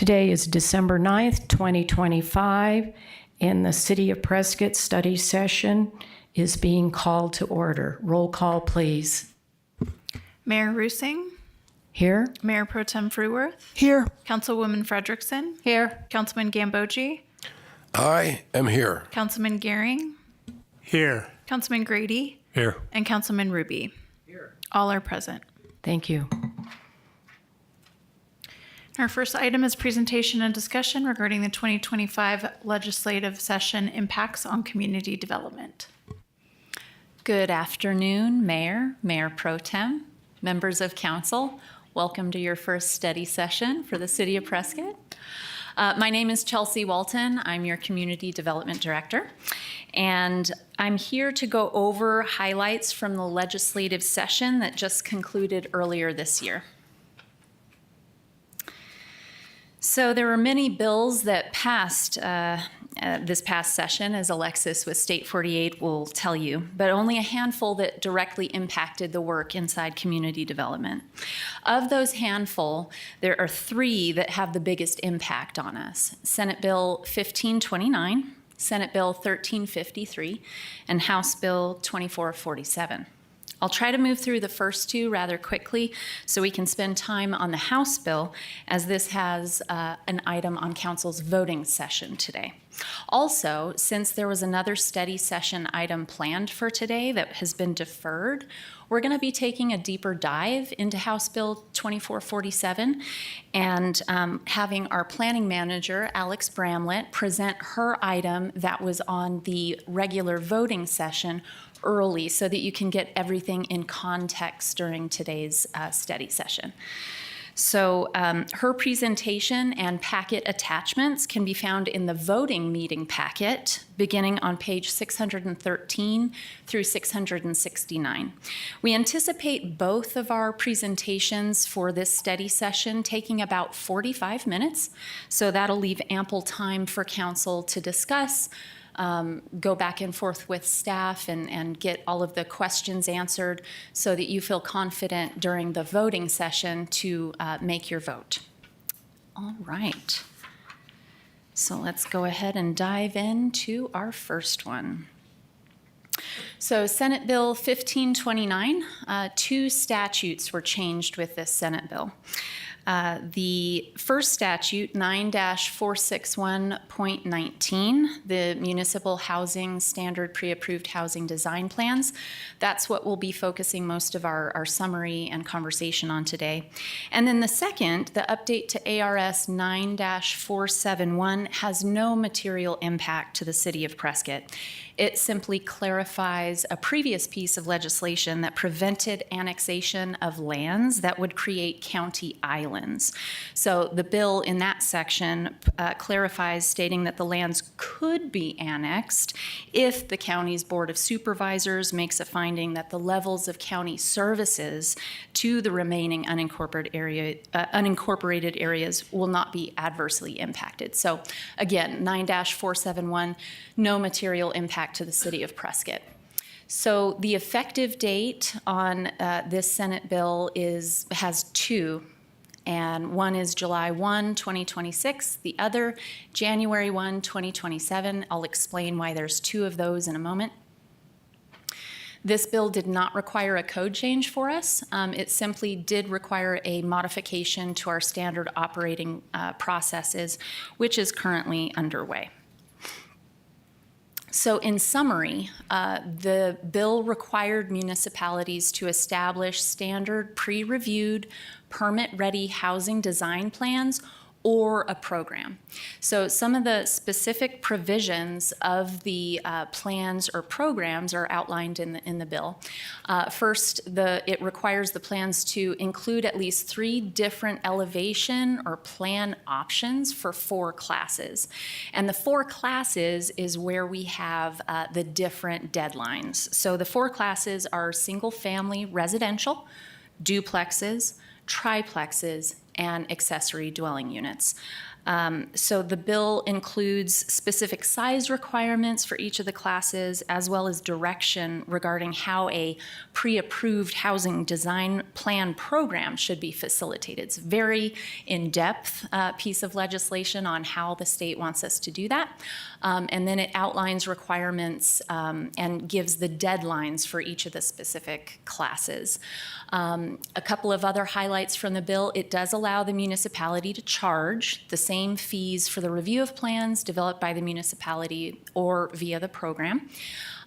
Today is December 9th, 2025, and the City of Prescott study session is being called to order. Roll call, please. Mayor Rusing, Here? Mayor Pro Tem Fruworth, Here. Councilwoman Fredrickson, Here. Councilman Gambogi, I am here. Councilman Gehring, Here. Councilman Grady, Here. and Councilman Ruby. Here. All are present. Thank you. Our first item is presentation and discussion regarding the 2025 legislative session impacts on community development. Good afternoon, Mayor, Mayor Pro Tem, members of council. Welcome to your first study session for the City of Prescott. My name is Chelsea Walton. I'm your Community Development Director, and I'm here to go over highlights from the legislative session that just concluded earlier this year. So there were many bills that passed this past session, as Alexis with State 48 will tell you, but only a handful that directly impacted the work inside community development. Of those handful, there are three that have the biggest impact on us: Senate Bill 1529, Senate Bill 1353, and House Bill 2447. I'll try to move through the first two rather quickly so we can spend time on the House bill, as this has an item on council's voting session today. Also, since there was another study session item planned for today that has been deferred, we're going to be taking a deeper dive into House Bill 2447 and having our planning manager, Alex Bramlett, present her item that was on the regular voting session early so that you can get everything in context during today's study session. So her presentation and packet attachments can be found in the voting meeting packet beginning on page 613 through 669. We anticipate both of our presentations for this study session taking about 45 minutes, so that'll leave ample time for council to discuss, go back and forth with staff and get all of the questions answered so that you feel confident during the voting session to make your vote. All right. So let's go ahead and dive into our first one. So Senate Bill 1529, two statutes were changed with this Senate bill. The first statute, 9-461.19, the Municipal Housing Standard Pre-Approved Housing Design Plans, that's what we'll be focusing most of our summary and conversation on today. And then the second, the update to ARS 9-471, has no material impact to the City of Prescott. It simply clarifies a previous piece of legislation that prevented annexation of lands that would create county islands. So the bill in that section clarifies, stating that the lands could be annexed if the county's Board of Supervisors makes a finding that the levels of county services to the remaining unincorporated areas will not be adversely impacted. So again, 9-471, no material impact to the City of Prescott. So the effective date on this Senate bill has two, and one is July 1, 2026, the other January 1, 2027. I'll explain why there's two of those in a moment. This bill did not require a code change for us. It simply did require a modification to our standard operating processes, which is currently underway. So in summary, the bill required municipalities to establish standard pre-reviewed, permit-ready housing design plans or a program. So some of the specific provisions of the plans or programs are outlined in the bill. First, it requires the plans to include at least 3 different elevation or plan options for 4 classes. And the 4 classes is where we have the different deadlines. So the 4 classes are single-family residential, duplexes, triplexes, and accessory dwelling units. So the bill includes specific size requirements for each of the classes, as well as direction regarding how a pre-approved housing design plan program should be facilitated. It's a very in-depth piece of legislation on how the state wants us to do that. And then it outlines requirements and gives the deadlines for each of the specific classes. A couple of other highlights from the bill: it does allow the municipality to charge the same fees for the review of plans developed by the municipality or via the program.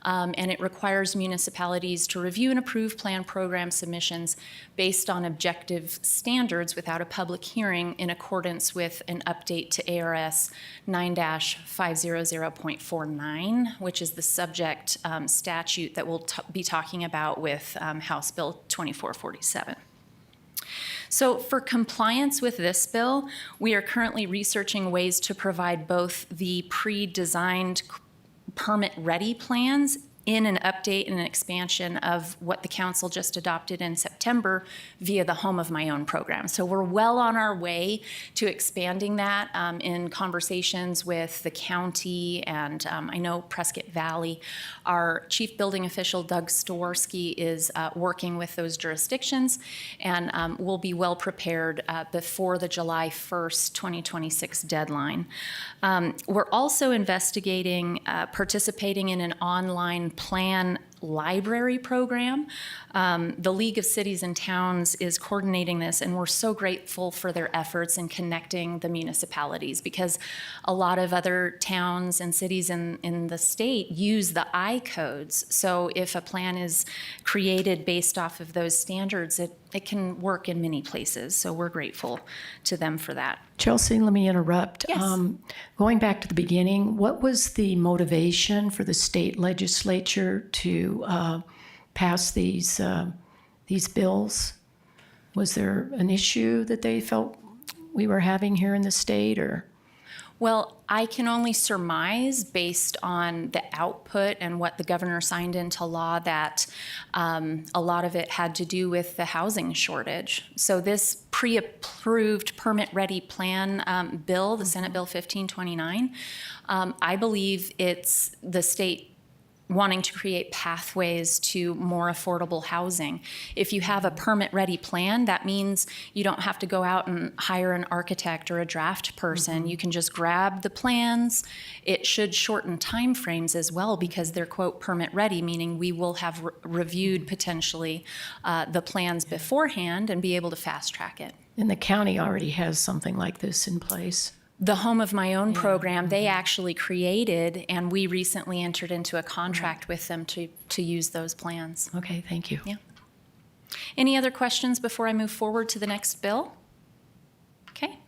And it requires municipalities to review and approve plan program submissions based on objective standards without a public hearing, in accordance with an update to ARS 9-500.49, which is the subject statute that we'll be talking about with House Bill 2447. So for compliance with this bill, we are currently researching ways to provide both the pre-designed permit-ready plans in an update and an expansion of what the council just adopted in September via the Home of My Own program. So we're well on our way to expanding that in conversations with the county and I know Prescott Valley. Our chief building official, Doug Storsky, is working with those jurisdictions, and we'll be well prepared before the July 1st, 2026 deadline. We're also investigating participating in an online plan library program. The League of Cities and Towns is coordinating this, and we're so grateful for their efforts in connecting the municipalities, because a lot of other towns and cities in the state use the I codes. So if a plan is created based off of those standards, it can work in many places. So we're grateful to them for that. Chelsea, let me interrupt. Yes. Going back to the beginning, what was the motivation for the state legislature to pass these bills? Was there an issue that they felt we were having here in the state, or? Well, I can only surmise based on the output and what the governor signed into law that a lot of it had to do with the housing shortage. So this pre-approved permit-ready plan bill, the Senate Bill 1529, I believe it's the state wanting to create pathways to more affordable housing. If you have a permit-ready plan, that means you don't have to go out and hire an architect or a draft person. You can just grab the plans. It should shorten timeframes as well, because they're, quote, permit-ready, meaning we will have reviewed potentially the plans beforehand and be able to fast-track it. And the county already has something like this in place. The Home of My Own program, they actually created, and we recently entered into a contract with them to use those plans. Okay, thank you. Yeah. Any other questions before I move forward to the next bill? Okay.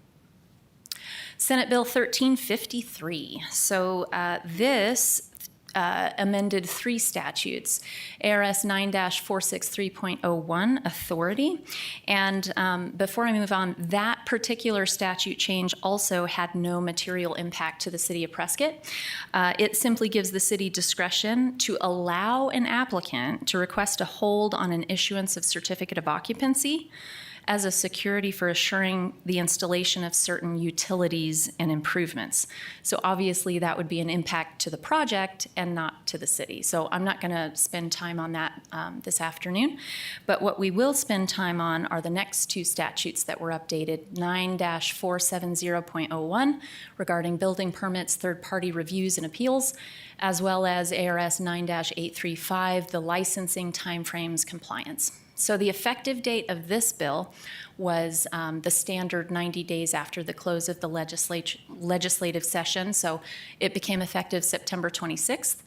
Senate Bill 1353. So this amended 3 statutes: ARS 9-463.01, authority. And before I move on, that particular statute change also had no material impact to the city of Prescott. It simply gives the city discretion to allow an applicant to request a hold on an issuance of certificate of occupancy as a security for assuring the installation of certain utilities and improvements. So obviously that would be an impact to the project and not to the city. So I'm not gonna spend time on that this afternoon, but what we will spend time on are the next 2 statutes that were updated: 9-470.01 regarding building permits, third-party reviews and appeals, as well as ARS 9-835, the licensing timeframes compliance. So the effective date of this bill was the standard 90 days after the close of the legislative session. So it became effective September 26th.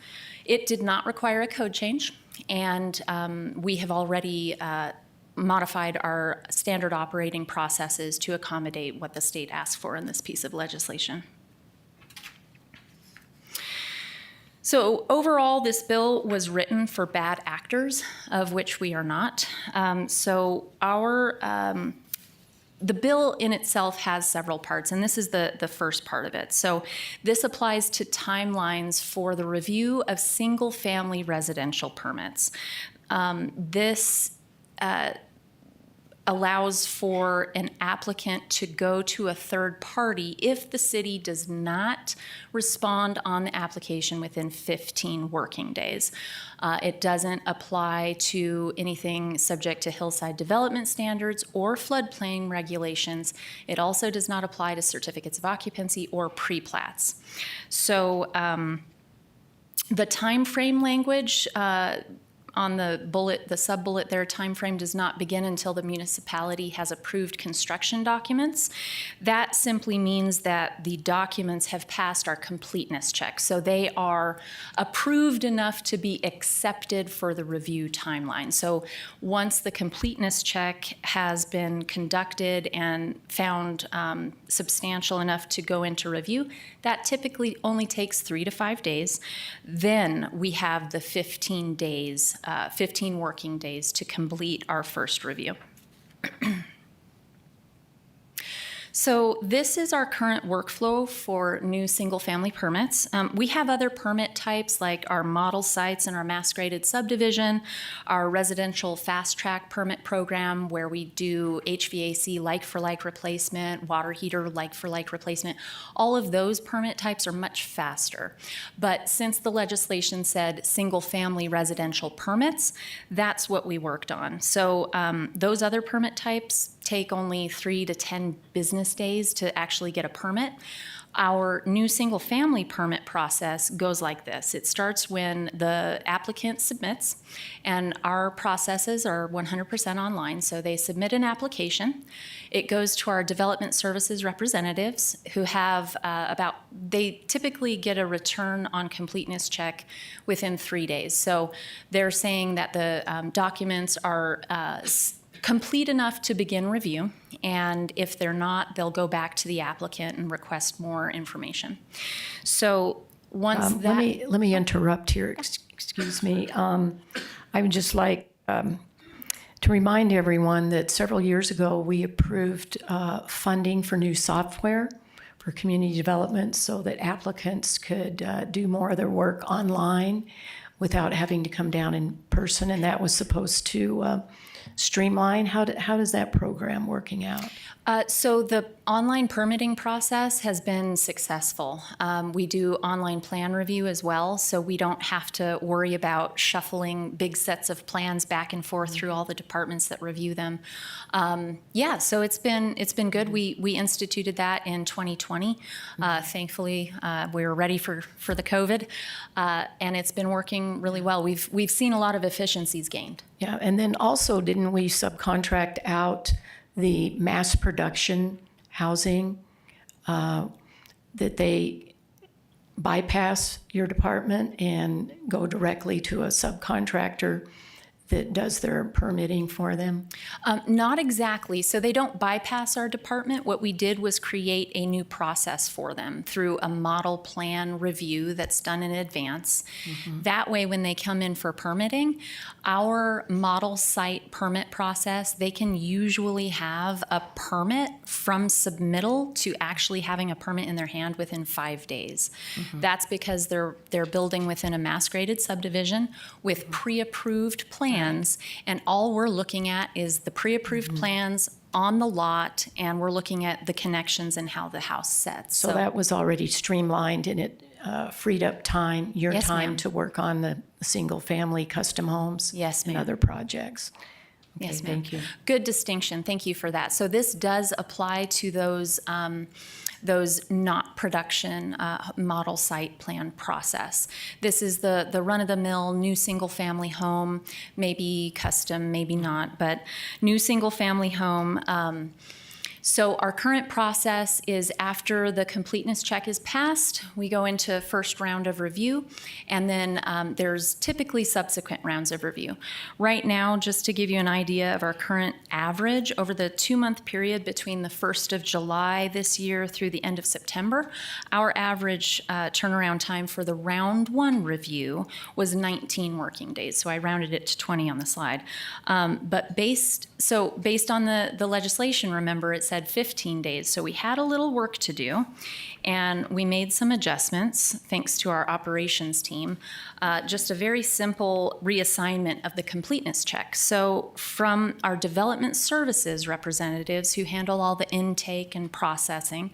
It did not require a code change, and we have already modified our standard operating processes to accommodate what the state asked for in this piece of legislation. So overall, this bill was written for bad actors, of which we are not. The bill in itself has several parts, and this is the first part of it. So this applies to timelines for the review of single-family residential permits. This allows for an applicant to go to a third party if the city does not respond on the application within 15 working days. It doesn't apply to anything subject to hillside development standards or floodplain regulations. It also does not apply to certificates of occupancy or pre-plats. So the time frame language on the bullet, the sub-bullet there, time frame does not begin until the municipality has approved construction documents. That simply means that the documents have passed our completeness check. So they are approved enough to be accepted for the review timeline. So once the completeness check has been conducted and found substantial enough to go into review, that typically only takes 3 to 5 days. Then we have the 15 days 15 working days to complete our first review. So this is our current workflow for new single-family permits. We have other permit types like our model sites and our mass graded subdivision, our residential fast-track permit program where we do HVAC like-for-like replacement, water heater like-for-like replacement. All of those permit types are much faster. But since the legislation said single-family residential permits, that's what we worked on. So those other permit types take only 3 to 10 business days to actually get a permit. Our new single-family permit process goes like this. It starts when the applicant submits, and our processes are 100% online. So they submit an application. It goes to our development services representatives who have they typically get a return on completeness check within 3 days. So they're saying that the documents are complete enough to begin review, and if they're not, they'll go back to the applicant and request more information. So once that... Let me interrupt here, excuse me. I would just like to remind everyone that several years ago, we approved funding for new software for community development so that applicants could do more of their work online without having to come down in person, and that was supposed to streamline. How does that program working out? So the online permitting process has been successful. We do online plan review as well, so we don't have to worry about shuffling big sets of plans back and forth through all the departments that review them. So it's been good. We instituted that in 2020. Thankfully, we were ready for the COVID, and it's been working really well. We've seen a lot of efficiencies gained. Yeah, and then also, didn't we subcontract out the mass production housing, that they bypass your department and go directly to a subcontractor that does their permitting for them? Not exactly. So they don't bypass our department. What we did was create a new process for them through a model plan review that's done in advance. Mm-hmm. That way, when they come in for permitting, our model site permit process, they can usually have a permit from submittal to actually having a permit in their hand within 5 days. Mm-hmm. That's because they're building within a mass graded subdivision with pre-approved plans. And all we're looking at is the pre-approved plans on the lot, and we're looking at the connections and how the house sets. So that was already streamlined, and it freed up time, your Yes, time ma'am. to work on the single-family custom homes Yes, and ma'am. other projects. Okay, Yes, ma'am. thank you. Good distinction. Thank you for that. So this does apply to those not production model site plan process. This is the run-of-the-mill new single-family home, maybe custom, maybe not, but new single-family home. So our current process is after the completeness check is passed, we go into first round of review, and then there's typically subsequent rounds of review. Right now, just to give you an idea of our current average, over the 2-month period between the 1st of July this year through the end of September, our average turnaround time for the round 1 review was 19 working days. So I rounded it to 20 on the slide. But based on the legislation, remember, it said 15 days. So we had a little work to do, and we made some adjustments thanks to our operations team. Just a very simple reassignment of the completeness check. So from our development services representatives who handle all the intake and processing,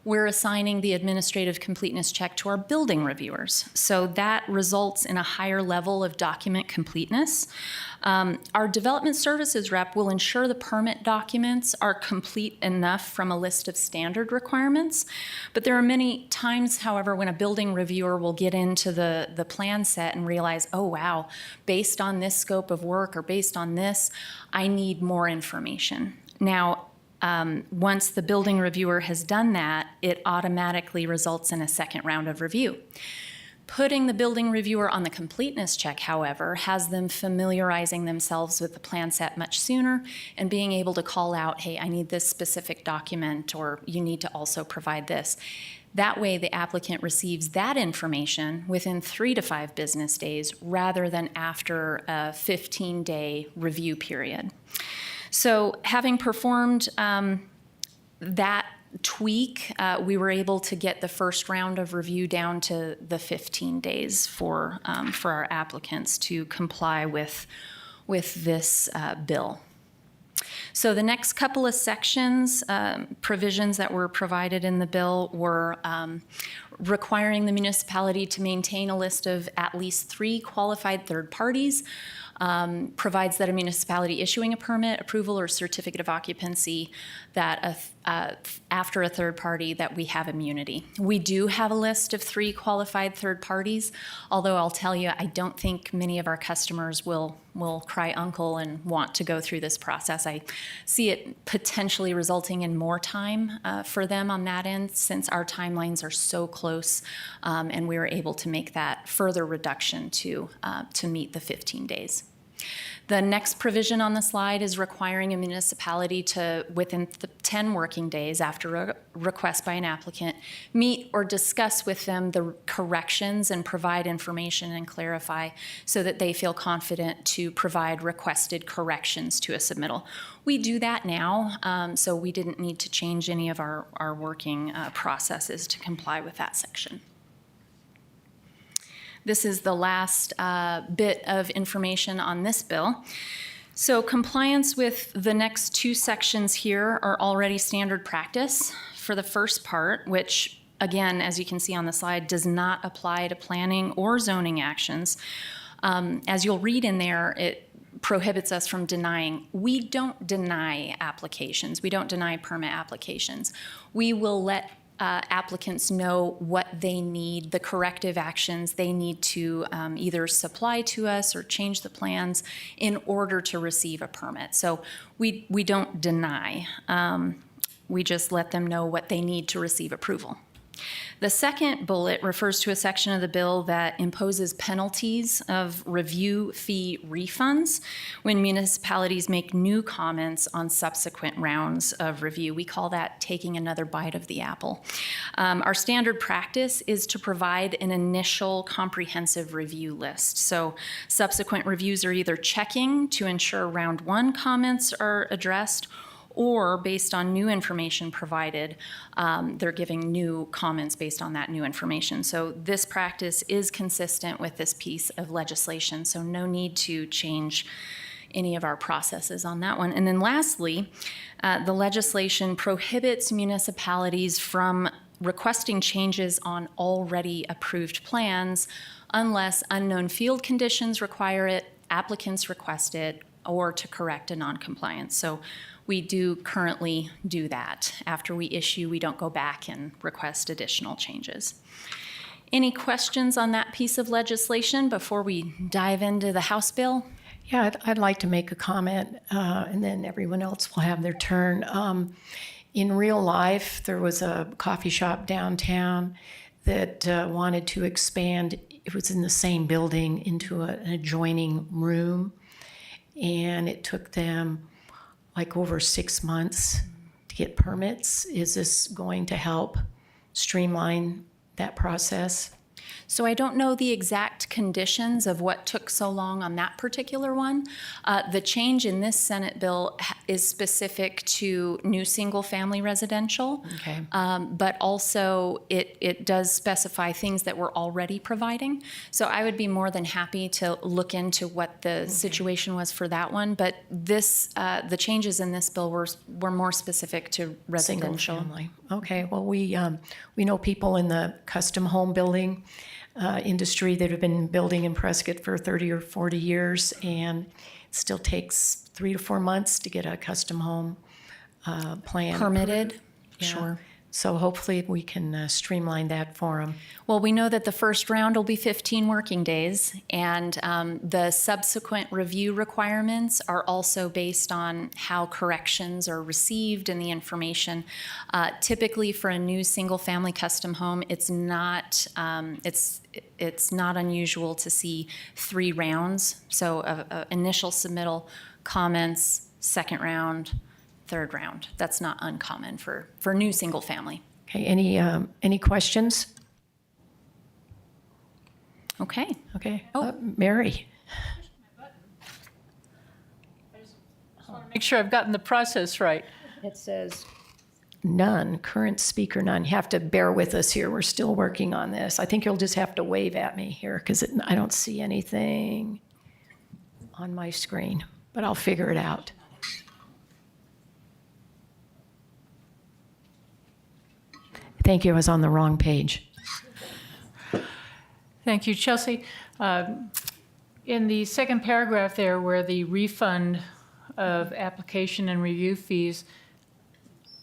we're assigning the administrative completeness check to our building reviewers. So that results in a higher level of document completeness. Our development services rep will ensure the permit documents are complete enough from a list of standard requirements. But there are many times, however, when a building reviewer will get into the plan set and realize, oh, wow, based on this scope of work or based on this, I need more information. Now, once the building reviewer has done that, it automatically results in a second round of review. Putting the building reviewer on the completeness check, however, has them familiarizing themselves with the plan set much sooner and being able to call out, hey, I need this specific document, or you need to also provide this. That way, the applicant receives that information within 3 to 5 business days rather than after a 15-day review period. So having performed that tweak, we were able to get the first round of review down to the 15 days for our applicants to comply with this bill. So the next couple of sections, provisions that were provided in the bill were requiring the municipality to maintain a list of at least 3 qualified third parties, provides that a municipality issuing a permit, approval, or certificate of occupancy that after a third party that we have immunity. We do have a list of 3 qualified third parties, although I'll tell you, I don't think many of our customers will cry uncle and want to go through this process. I see it potentially resulting in more time for them on that end, since our timelines are so close, and we were able to make that further reduction to meet the 15 days. The next provision on the slide is requiring a municipality to, within 10 working days after a request by an applicant, meet or discuss with them the corrections and provide information and clarify so that they feel confident to provide requested corrections to a submittal. We do that now, so we didn't need to change any of our working processes to comply with that section. This is the last bit of information on this bill. So compliance with the next 2 sections here are already standard practice. For the first part, which again, as you can see on the slide, does not apply to planning or zoning actions. As you'll read in there, it prohibits us from denying. We don't deny applications. We don't deny permit applications. We will let applicants know what they need, the corrective actions they need to either supply to us or change the plans in order to receive a permit. So we don't deny. We just let them know what they need to receive approval. The second bullet refers to a section of the bill that imposes penalties of review fee refunds when municipalities make new comments on subsequent rounds of review. We call that taking another bite of the apple. Our standard practice is to provide an initial comprehensive review list. So subsequent reviews are either checking to ensure round 1 comments are addressed, or based on new information provided, they're giving new comments based on that new information. So this practice is consistent with this piece of legislation, so no need to change any of our processes on that one. And then lastly, the legislation prohibits municipalities from requesting changes on already approved plans unless unknown field conditions require it, applicants request it, or to correct a non-compliance. So we do currently do that. After we issue, we don't go back and request additional changes. Any questions on that piece of legislation before we dive into the House bill? Yeah, I'd like to make a comment, and then everyone else will have their turn. In real life, there was a coffee shop downtown that wanted to expand. It was in the same building into an adjoining room, and it took them like over 6 months to get permits. Is this going to help streamline that process? So I don't know the exact conditions of what took so long on that particular one. The change in this Senate bill is specific to new single-family residential. Okay. But also it does specify things that we're already providing. So I would be more than happy to look into what the situation was for that one. But this, the changes in this bill were more specific to Single residential. family. Okay, well, we know people in the custom home building industry that have been building in Prescott for 30 or 40 years, and it still takes 3 to 4 months to get a custom home plan. Permitted? Yeah. Sure. So hopefully we can streamline that for them. Well, we know that the first round will be 15 working days, and the subsequent review requirements are also based on how corrections are received and the information. Typically, for a new single-family custom home, it's not unusual to see 3 rounds. So, initial submittal, comments, second round, third round. That's not uncommon for new single family. Okay, any questions? Okay. Okay, Oh. Mary? Make sure I've gotten the process right. It says none, current speaker none. You have to bear with us here. We're still working on this. I think you'll just have to wave at me here because I don't see anything on my screen, but I'll figure it out. Thank you, I was on the wrong page. Thank you, Chelsea. In the second paragraph there, where the refund of application and review fees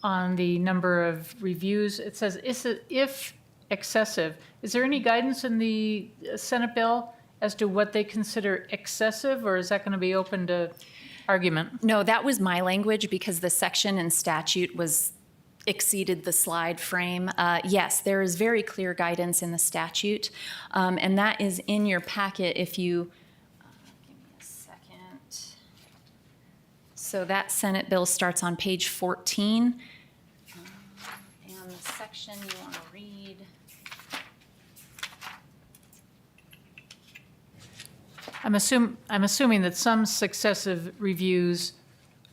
on the number of reviews, it says if excessive. Is there any guidance in the Senate bill as to what they consider excessive, or is that going to be open to argument? No, that was my language because the section in statute exceeded the slide frame. Yes, there is very clear guidance in the statute, and that is in your packet if you, give me a second. So that Senate bill starts on page 14. And the section you want to read. I'm assuming that some successive reviews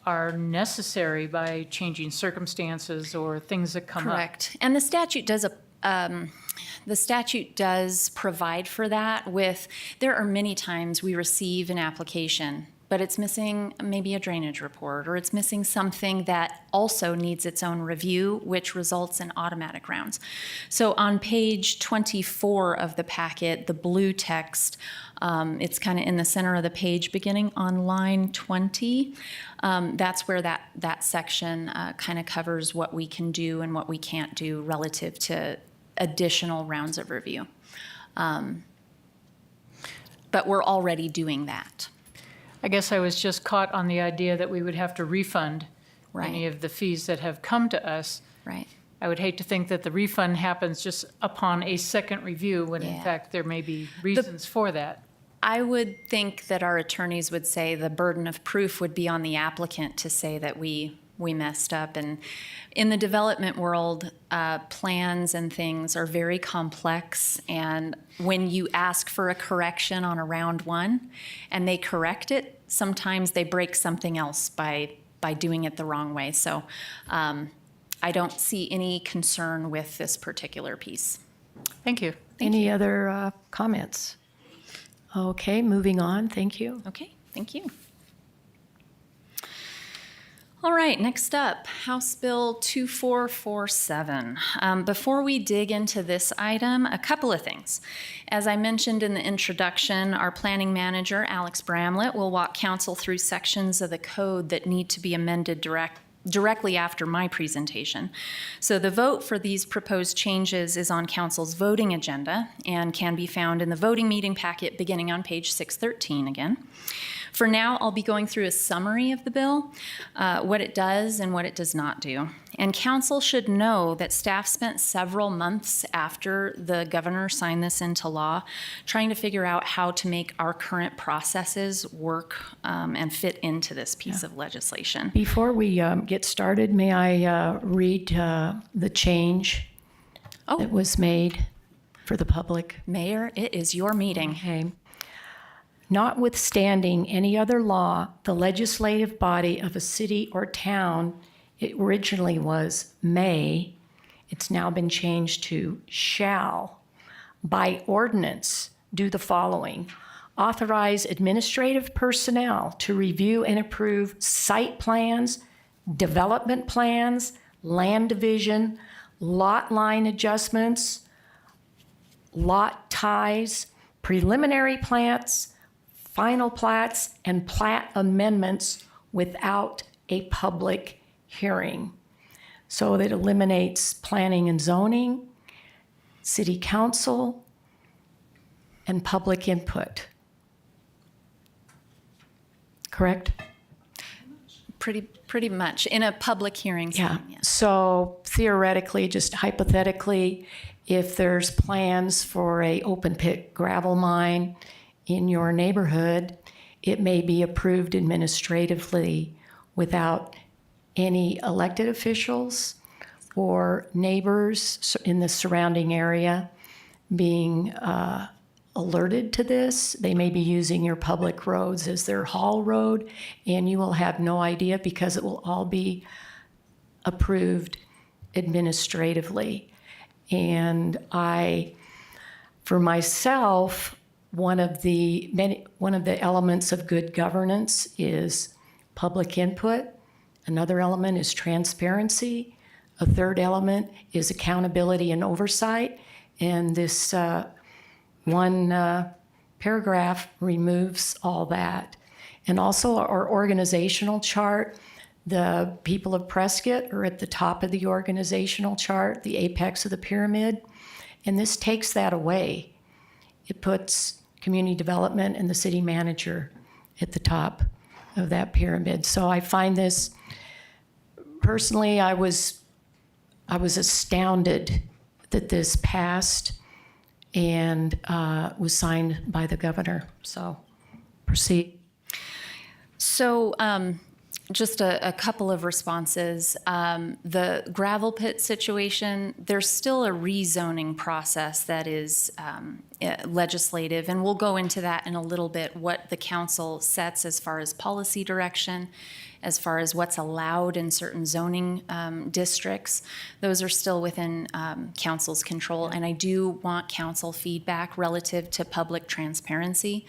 are necessary by changing circumstances or things that come up. Correct. And the statute does provide for that there are many times we receive an application, but it's missing maybe a drainage report, or it's missing something that also needs its own review, which results in automatic rounds. So on page 24 of the packet, the blue text, it's kind of in the center of the page, beginning on line 20. That's where that section kind of covers what we can do and what we can't do relative to additional rounds of review. But we're already doing that. I guess I was just caught on the idea that we would have to refund any Right. of the fees that have come to us. Right. I would hate to think that the refund happens just upon a second review, when in Yeah. fact there may be reasons for that. I would think that our attorneys would say the burden of proof would be on the applicant to say that we messed up. And in the development world, plans and things are very complex. And when you ask for a correction on a round one and they correct it, sometimes they break something else by doing it the wrong way. So I don't see any concern with this particular piece. Thank you. Any other comments? Okay, moving on, thank you. Okay, thank you. All right, next up, House Bill 2447. Before we dig into this item, a couple of things. As I mentioned in the introduction, our planning manager, Alex Bramlett, will walk council through sections of the code that need to be amended directly after my presentation. So the vote for these proposed changes is on council's voting agenda and can be found in the voting meeting packet beginning on page 613 again. For now, I'll be going through a summary of the bill, what it does and what it does not do. And council should know that staff spent several months after the governor signed this into law trying to figure out how to make our current processes work and fit into this piece of legislation. Before we get started, may I read the change that was made? for the public. Mayor, it is your meeting. Okay. Notwithstanding any other law, the legislative body of a city or town, it originally was may, it's now been changed to shall, by ordinance, do the following. Authorize administrative personnel to review and approve site plans, development plans, land division, lot line adjustments, lot ties, preliminary plats, final plats, and plat amendments without a public hearing. So that eliminates planning and zoning, city council, and public input. Correct? Pretty much, in a public hearing. Yeah. setting, yes. So theoretically, just hypothetically, if there's plans for a open pit gravel mine in your neighborhood, it may be approved administratively without any elected officials or neighbors in the surrounding area being alerted to this. They may be using your public roads as their haul road, and you will have no idea because it will all be approved administratively. And for myself, one of the elements of good governance is public input. Another element is transparency. A third element is accountability and oversight. And this one paragraph removes all that. And also our organizational chart, the people of Prescott are at the top of the organizational chart, the apex of the pyramid. And this takes that away. It puts community development and the city manager at the top of that pyramid. So I find this, personally, I was astounded that this passed and was signed by the governor. So proceed. So just a couple of responses. The gravel pit situation, there's still a rezoning process that is legislative, and we'll go into that in a little bit, what the council sets as far as policy direction, as far as what's allowed in certain zoning districts. Those are still within council's control, and I do want council feedback relative to public transparency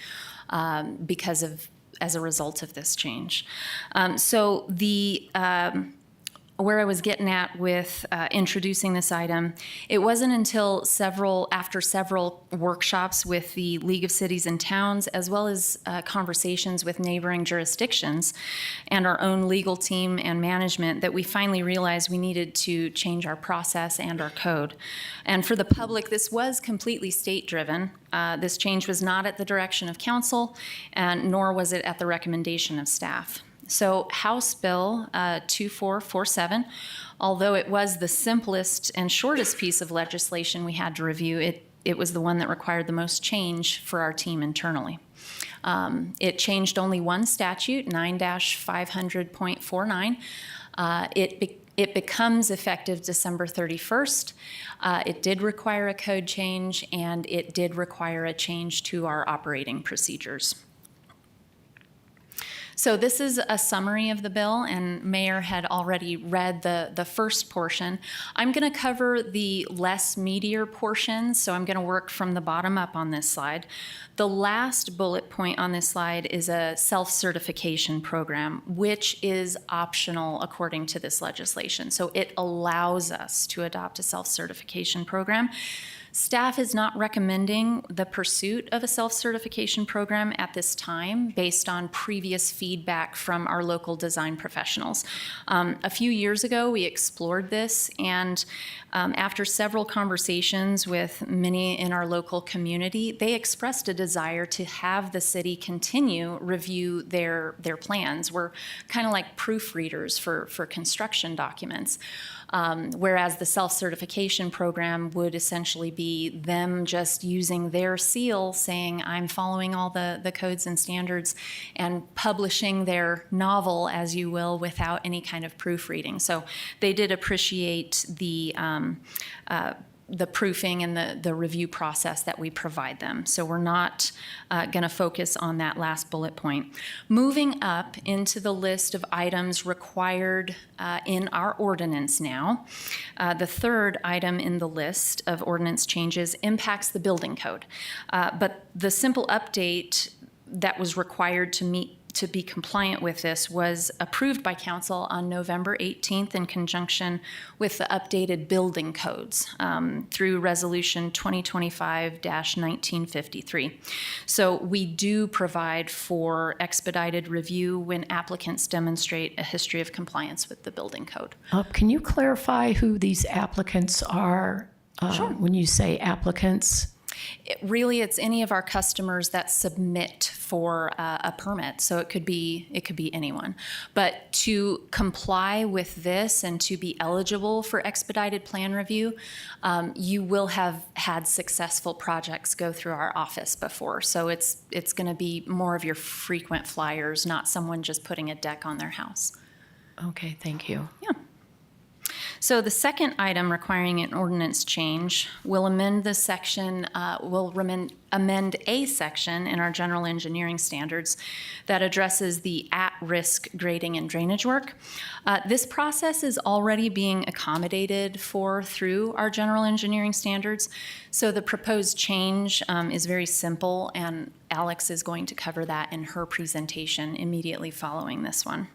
as a result of this change. So where I was getting at with introducing this item, it wasn't until after several workshops with the League of Cities and Towns, as well as conversations with neighboring jurisdictions and our own legal team and management, that we finally realized we needed to change our process and our code. And for the public, this was completely state-driven. This change was not at the direction of council, and nor was it at the recommendation of staff. So House Bill 2447, although it was the simplest and shortest piece of legislation we had to review, it was the one that required the most change for our team internally. It changed only one statute, 9-500.49. It becomes effective December 31st. It did require a code change, and it did require a change to our operating procedures. So this is a summary of the bill, and Mayor had already read the first portion. I'm going to cover the less meatier portions, so I'm going to work from the bottom up on this slide. The last bullet point on this slide is a self-certification program, which is optional according to this legislation. So it allows us to adopt a self-certification program. Staff is not recommending the pursuit of a self-certification program at this time based on previous feedback from our local design professionals. A few years ago, we explored this, and after several conversations with many in our local community, they expressed a desire to have the city continue review their plans. We're kind of like proofreaders for construction documents. Whereas the self-certification program would essentially be them just using their seal saying, I'm following all the codes and standards, and publishing their novel, as you will, without any kind of proofreading. So they did appreciate the the proofing and the review process that we provide them. So we're not going to focus on that last bullet point. Moving up into the list of items required in our ordinance now, the third item in the list of ordinance changes impacts the building code. But the simple update that was required to be compliant with this was approved by council on November 18th in conjunction with the updated building codes through resolution 2025-1953. So we do provide for expedited review when applicants demonstrate a history of compliance with the building code. Can you clarify who these applicants are? Sure. When you say applicants? Really, it's any of our customers that submit for a permit. So it could be anyone. But to comply with this and to be eligible for expedited plan review, you will have had successful projects go through our office before. So it's going to be more of your frequent flyers, not someone just putting a deck on their house. Okay, thank you. Yeah. So the second item requiring an ordinance change will amend the section, amend a section in our general engineering standards that addresses the at-risk grading and drainage work. This process is already being accommodated for through our general engineering standards. So the proposed change is very simple, and Alex is going to cover that in her presentation immediately following this one.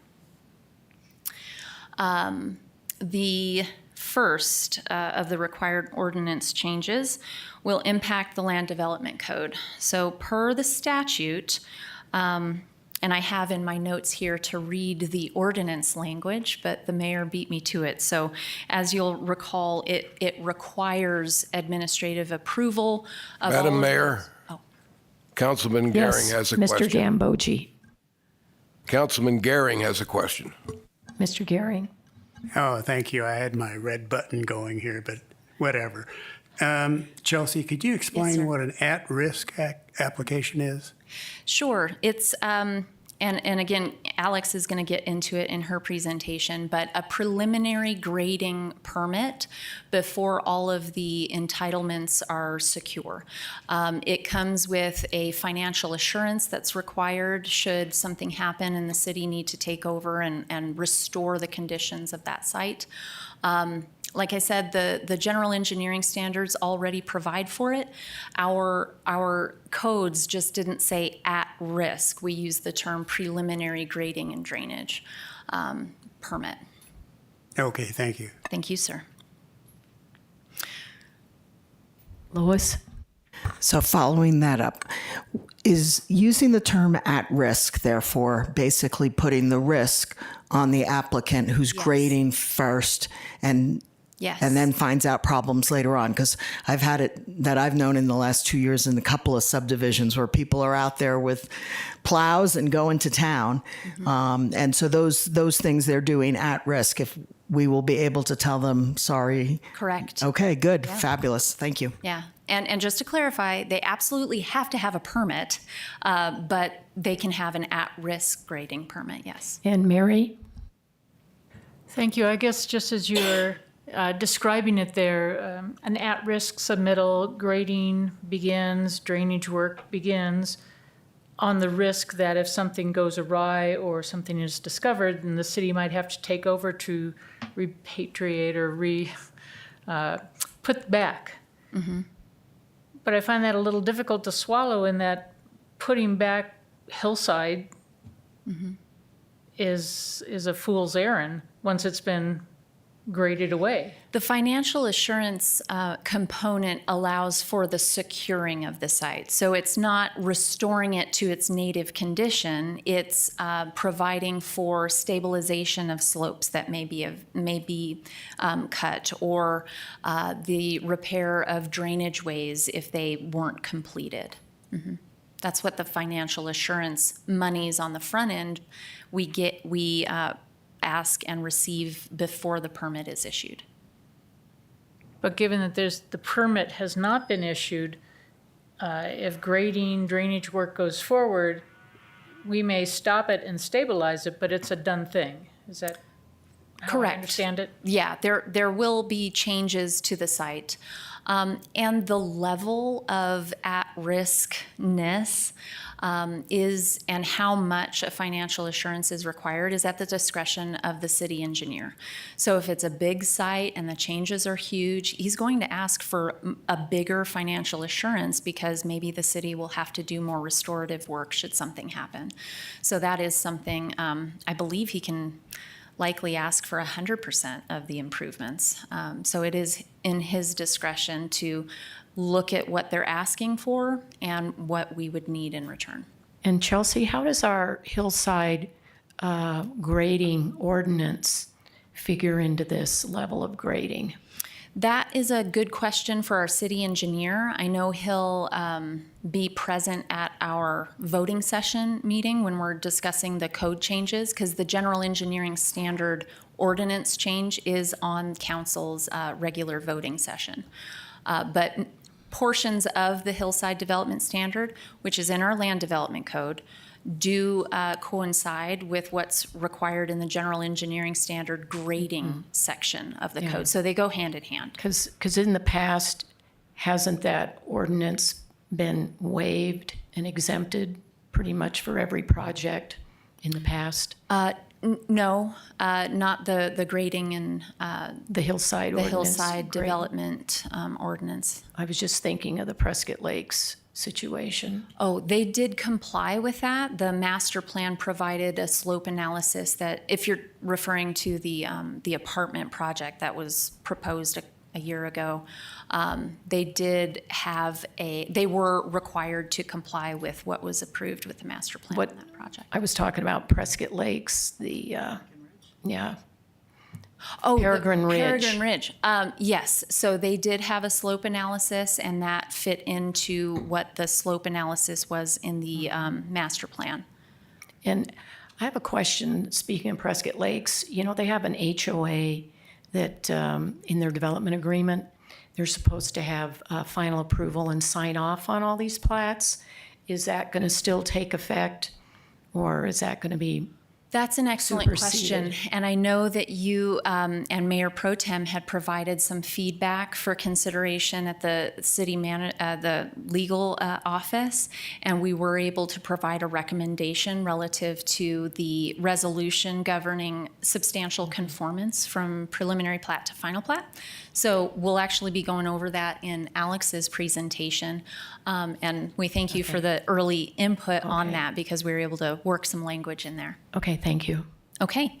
The first of the required ordinance changes will impact the land development code. So per the statute, and I have in my notes here to read the ordinance language, but the mayor beat me to it. So as you'll recall, it requires administrative approval of Madam all of Mayor, those- Councilman Yes, Gehring has a Mr. question. Gambogi. Councilman Gehring has a question. Mr. Gehring. Oh, thank you. I had my red button going here, but whatever. Chelsea, could you explain sir. what an at-risk application is? Sure. It's, and again, Alex is going to get into it in her presentation, but a preliminary grading permit before all of the entitlements are secure. It comes with a financial assurance that's required should something happen and the city need to take over and restore the conditions of that site. Like I said, the general engineering standards already provide for it. Our codes just didn't say at risk. We use the term preliminary grading and drainage permit. Okay, thank you. Thank you, sir. Lois? So following that up, is using the term at risk, therefore, basically putting the risk on the applicant who's Yes. grading first and Yes. and then finds out problems later on? Because I've had it that I've known in the last 2 years in a couple of subdivisions where people are out there with plows and going to town. And so those things they're doing at risk, if we will be able to tell them, sorry. Correct. Okay, good. Fabulous. Thank you. Yeah. And just to clarify, they absolutely have to have a permit, but they can have an at-risk grading permit, yes. And Mary? Thank you. I guess just as you're describing it there, an at-risk submittal, grading begins, drainage work begins on the risk that if something goes awry or something is discovered, then the city might have to take over to repatriate or put back. But I find that a little difficult to swallow in that putting back hillside is a fool's errand once it's been graded away. The financial assurance component allows for the securing of the site. So it's not restoring it to its native condition. It's providing for stabilization of slopes that may be cut, or the repair of drainage ways if they weren't completed. That's what the financial assurance monies on the front end we ask and receive before the permit is issued. But given that the permit has not been issued, if grading, drainage work goes forward, we may stop it and stabilize it, but it's a done thing. Is that how I Correct. understand it? Yeah, there will be changes to the site. And the level of at-riskness and how much a financial assurance is required is at the discretion of the city engineer. So if it's a big site and the changes are huge, he's going to ask for a bigger financial assurance because maybe the city will have to do more restorative work should something happen. So that is something I believe he can likely ask for 100% of the improvements. So it is in his discretion to look at what they're asking for and what we would need in return. And Chelsea, how does our hillside grading ordinance figure into this level of grading? That is a good question for our city engineer. I know he'll be present at our voting session meeting when we're discussing the code changes, because the general engineering standard ordinance change is on council's regular voting session. But portions of the hillside development standard, which is in our land development code, do coincide with what's required in the general engineering standard grading section of the code. So they go hand in hand. Because in the past, hasn't that ordinance been waived and exempted pretty much for every project in the past? No, not the grading and The hillside the ordinance? hillside grading? development ordinance. I was just thinking of the Prescott Lakes situation. Oh, they did comply with that. The master plan provided a slope analysis that, if you're referring to the apartment project that was proposed a year ago, they were required to comply with what was approved with the master plan What- on that project. I was talking about Prescott Lakes, yeah. Oh, the Peregrine Ridge. Peregrine Ridge. Yes, so they did have a slope analysis, and that fit into what the slope analysis was in the master plan. And I have a question, speaking of Prescott Lakes, they have an HOA that, in their development agreement, they're supposed to have final approval and sign off on all these plats. Is that going to still take effect, or is that going to be? That's an excellent question, Superseded. and I know that you and Mayor Pro Tem had provided some feedback for consideration at the the legal office, and we were able to provide a recommendation relative to the resolution governing substantial conformance from preliminary plat to final plat. So we'll actually be going over that in Alex's presentation, and we thank you for the early input on Okay. that, because we were able to work some language in there. Okay, thank you. Okay,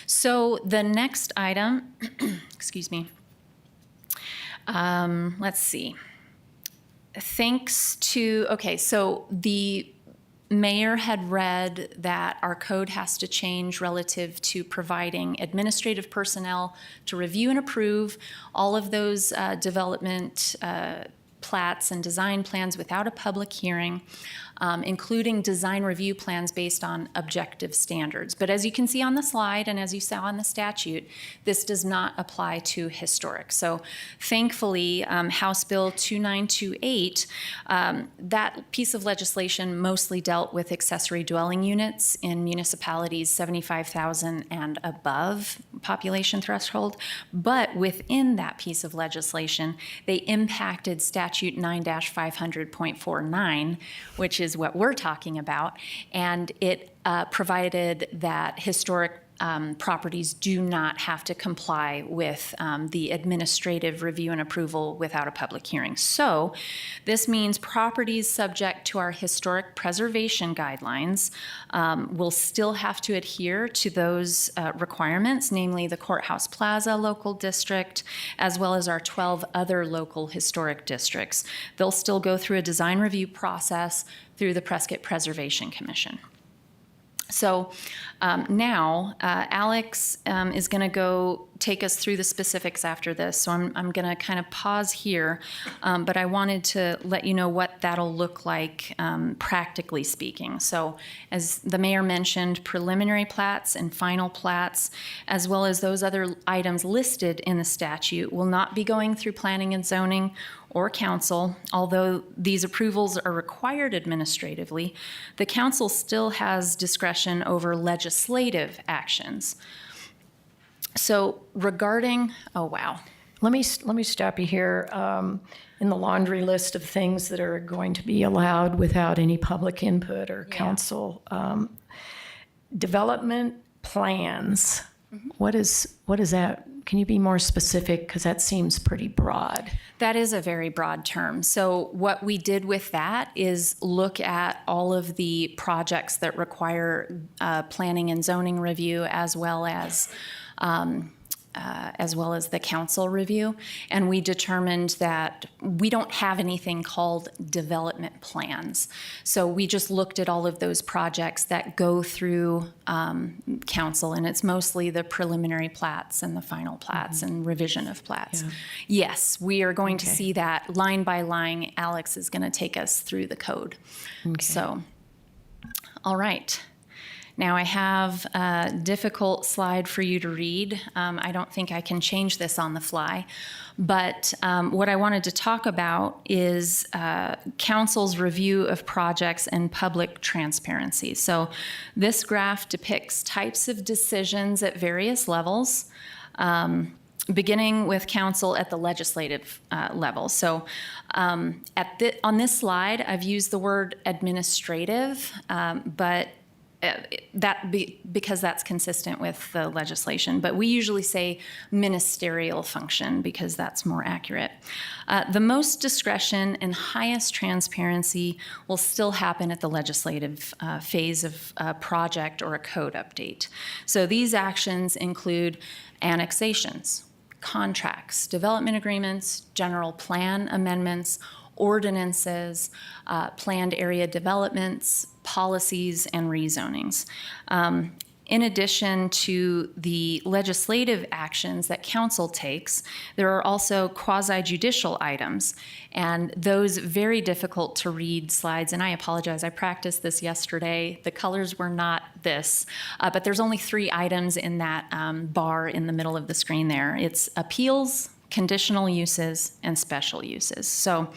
so the next item, excuse me. Let's see. So the mayor had read that our code has to change relative to providing administrative personnel to review and approve all of those development plats and design plans without a public hearing, including design review plans based on objective standards. But as you can see on the slide, and as you saw in the statute, this does not apply to historic. So thankfully, House Bill 2928, that piece of legislation mostly dealt with accessory dwelling units in municipalities 75,000 and above population threshold. But within that piece of legislation, they impacted statute 9-500.49, which is what we're talking about, and it provided that historic properties do not have to comply with the administrative review and approval without a public hearing. So this means properties subject to our historic preservation guidelines will still have to adhere to those requirements, namely the Courthouse Plaza local district, as well as our 12 other local historic districts. They'll still go through a design review process through the Prescott Preservation Commission. So now Alex is going to go take us through the specifics after this. So I'm going to kind of pause here, but I wanted to let you know what that'll look like practically speaking. So as the mayor mentioned, preliminary plats and final plats, as well as those other items listed in the statute, will not be going through planning and zoning or council. Although these approvals are required administratively, the council still has discretion over legislative actions. So regarding, oh wow. let me stop you here. In the laundry list of things that are going to be allowed without any public input or council, development plans. What is that? Can you be more specific? Because that seems pretty broad. That is a very broad term. So what we did with that is look at all of the projects that require planning and zoning review, as well as the council review. And we determined that we don't have anything called development plans. So we just looked at all of those projects that go through council, and it's mostly the preliminary plats and the final plats and revision of plats. Yes, we are going to see that line by line. Alex is going to take us through the code. So, all right. Now I have a difficult slide for you to read. I don't think I can change this on the fly, but what I wanted to talk about is council's review of projects and public transparency. So this graph depicts types of decisions at various levels, beginning with council at the legislative level. So on this slide, I've used the word administrative, but because that's consistent with the legislation, but we usually say ministerial function because that's more accurate. The most discretion and highest transparency will still happen at the legislative phase of a project or a code update. So these actions include annexations, contracts, development agreements, general plan amendments, ordinances, planned area developments, policies, and rezonings. In addition to the legislative actions that council takes, there are also quasi-judicial items, and those very difficult to read slides, and I apologize, I practiced this yesterday. The colors were not this, but there's only 3 items in that bar in the middle of the screen there. It's appeals, conditional uses, and special uses. So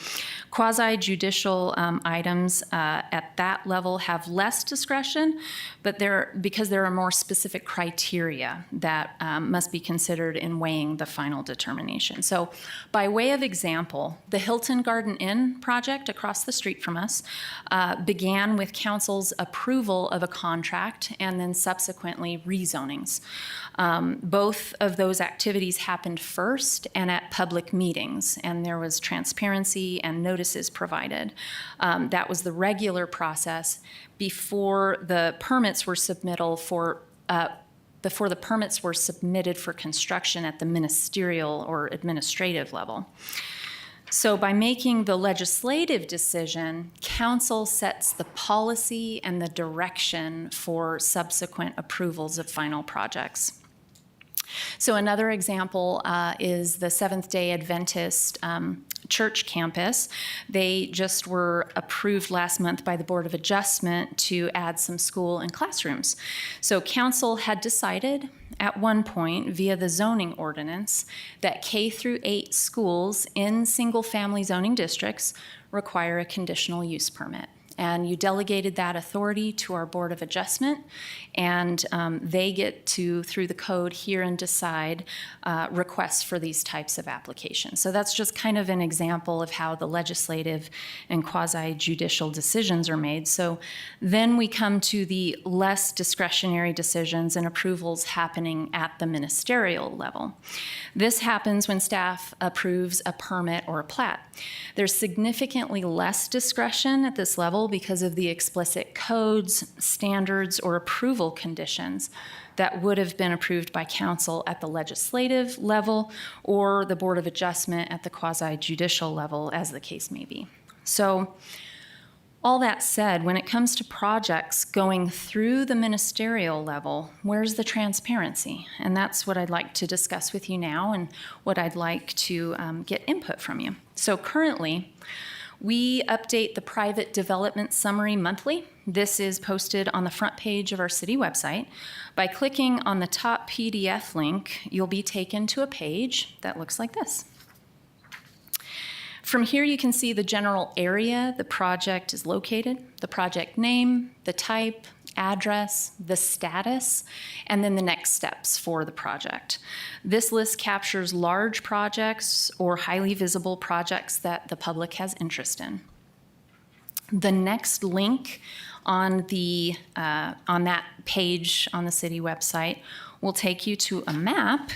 quasi-judicial items at that level have less discretion, but because there are more specific criteria that must be considered in weighing the final determination. So by way of example, the Hilton Garden Inn project across the street from us began with council's approval of a contract and then subsequently rezonings. Both of those activities happened first and at public meetings, and there was transparency and notices provided. That was the regular process before the permits were submitted for construction at the ministerial or administrative level. So by making the legislative decision, council sets the policy and the direction for subsequent approvals of final projects. So another example is the Seventh-day Adventist church campus. They just were approved last month by the Board of Adjustment to add some school and classrooms. So council had decided at one point via the zoning ordinance that K-8 schools in single-family zoning districts require a conditional use permit. And you delegated that authority to our Board of Adjustment, and they get to, through the code, hear and decide requests for these types of applications. So that's just kind of an example of how the legislative and quasi-judicial decisions are made. So then we come to the less discretionary decisions and approvals happening at the ministerial level. This happens when staff approves a permit or a plat. There's significantly less discretion at this level because of the explicit codes, standards, or approval conditions that would have been approved by council at the legislative level or the Board of Adjustment at the quasi-judicial level, as the case may be. So all that said, when it comes to projects going through the ministerial level, where's the transparency? And that's what I'd like to discuss with you now and what I'd like to get input from you. So currently, we update the private development summary monthly. This is posted on the front page of our city website. By clicking on the top PDF link, you'll be taken to a page that looks like this. From here, you can see the general area the project is located, the project name, the type, address, the status, and then the next steps for the project. This list captures large projects or highly visible projects that the public has interest in. The next link on that page on the city website will take you to a map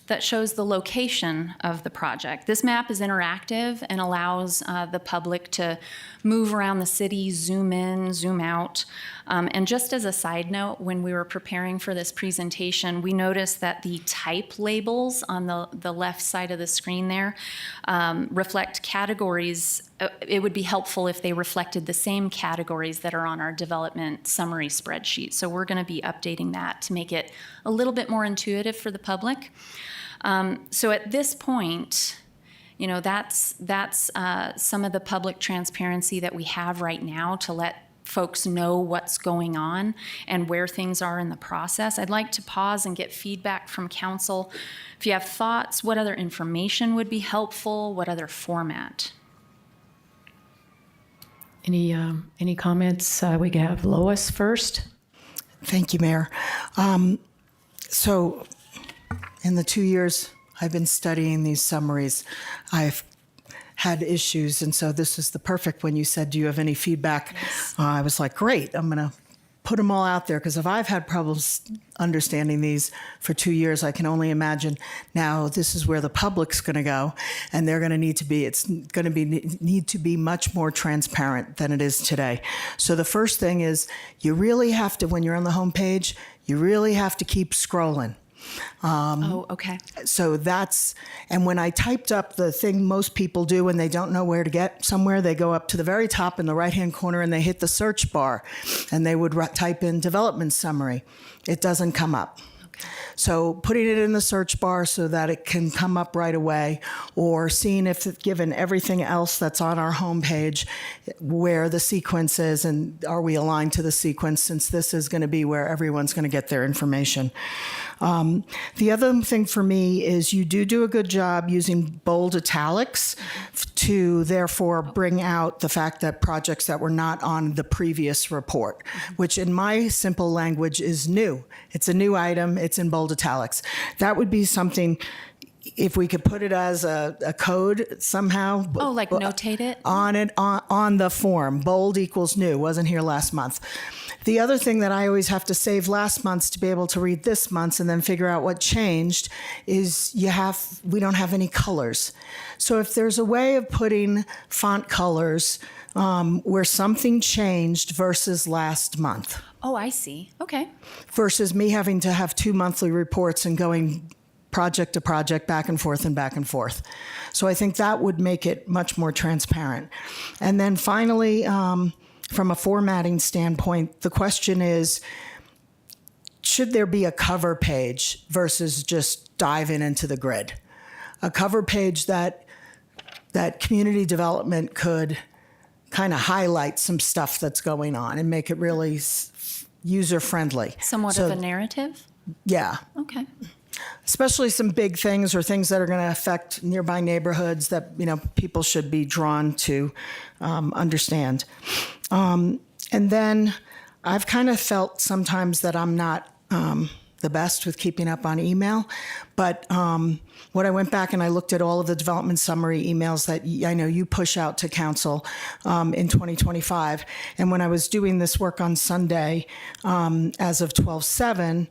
that shows the location of the project. This map is interactive and allows the public to move around the city, zoom in, zoom out. And just as a side note, when we were preparing for this presentation, we noticed that the type labels on the left side of the screen there reflect categories. It would be helpful if they reflected the same categories that are on our development summary spreadsheet. So we're going to be updating that to make it a little bit more intuitive for the public. So at this point, that's some of the public transparency that we have right now to let folks know what's going on and where things are in the process. I'd like to pause and get feedback from council. If you have thoughts, what other information would be helpful? What other format? Any comments? We can have Lois first. Thank you, Mayor. So in the 2 years I've been studying these summaries, I've had issues. And so this is the perfect when you said, do you have any feedback? Yes. I was like, great, I'm going to put them all out there, because if I've had problems understanding these for 2 years, I can only imagine now this is where the public's going to go, and they're going to need to be, it's going to be need to be much more transparent than it is today. So the first thing is you really have to, when you're on the homepage, you really have to keep scrolling. Oh, okay. So that's, and when I typed up the thing most people do when they don't know where to get somewhere, they go up to the very top in the right-hand corner and they hit the search bar and they would type in development summary. It doesn't come up. So putting it in the search bar so that it can come up right away, or seeing if it's given everything else that's on our homepage, where the sequence is, and are we aligned to the sequence, since this is going to be where everyone's going to get their information. The other thing for me is you do a good job using bold italics to therefore bring out the fact that projects that were not on the previous report, which in my simple language is new. It's a new item. It's in bold italics. That would be something, if we could put it as a code somehow. Oh, like notate it? On the form. Bold equals new. Wasn't here last month. The other thing that I always have to save last month's to be able to read this month's and then figure out what changed is we don't have any colors. So if there's a way of putting font colors where something changed versus last month. Oh, I see. Okay. Versus me having to have 2 monthly reports and going project to project, back and forth and back and forth. So I think that would make it much more transparent. And then finally, from a formatting standpoint, the question is, should there be a cover page versus just diving into the grid? A cover page that community development could kind of highlight some stuff that's going on and make it really user-friendly. Somewhat of a narrative? Yeah. Okay. Especially some big things or things that are going to affect nearby neighborhoods that, people should be drawn to understand. And then I've kind of felt sometimes that I'm not the best with keeping up on email, but when I went back and I looked at all of the development summary emails that I know you push out to council in 2025, and when I was doing this work on Sunday, as of 12/7,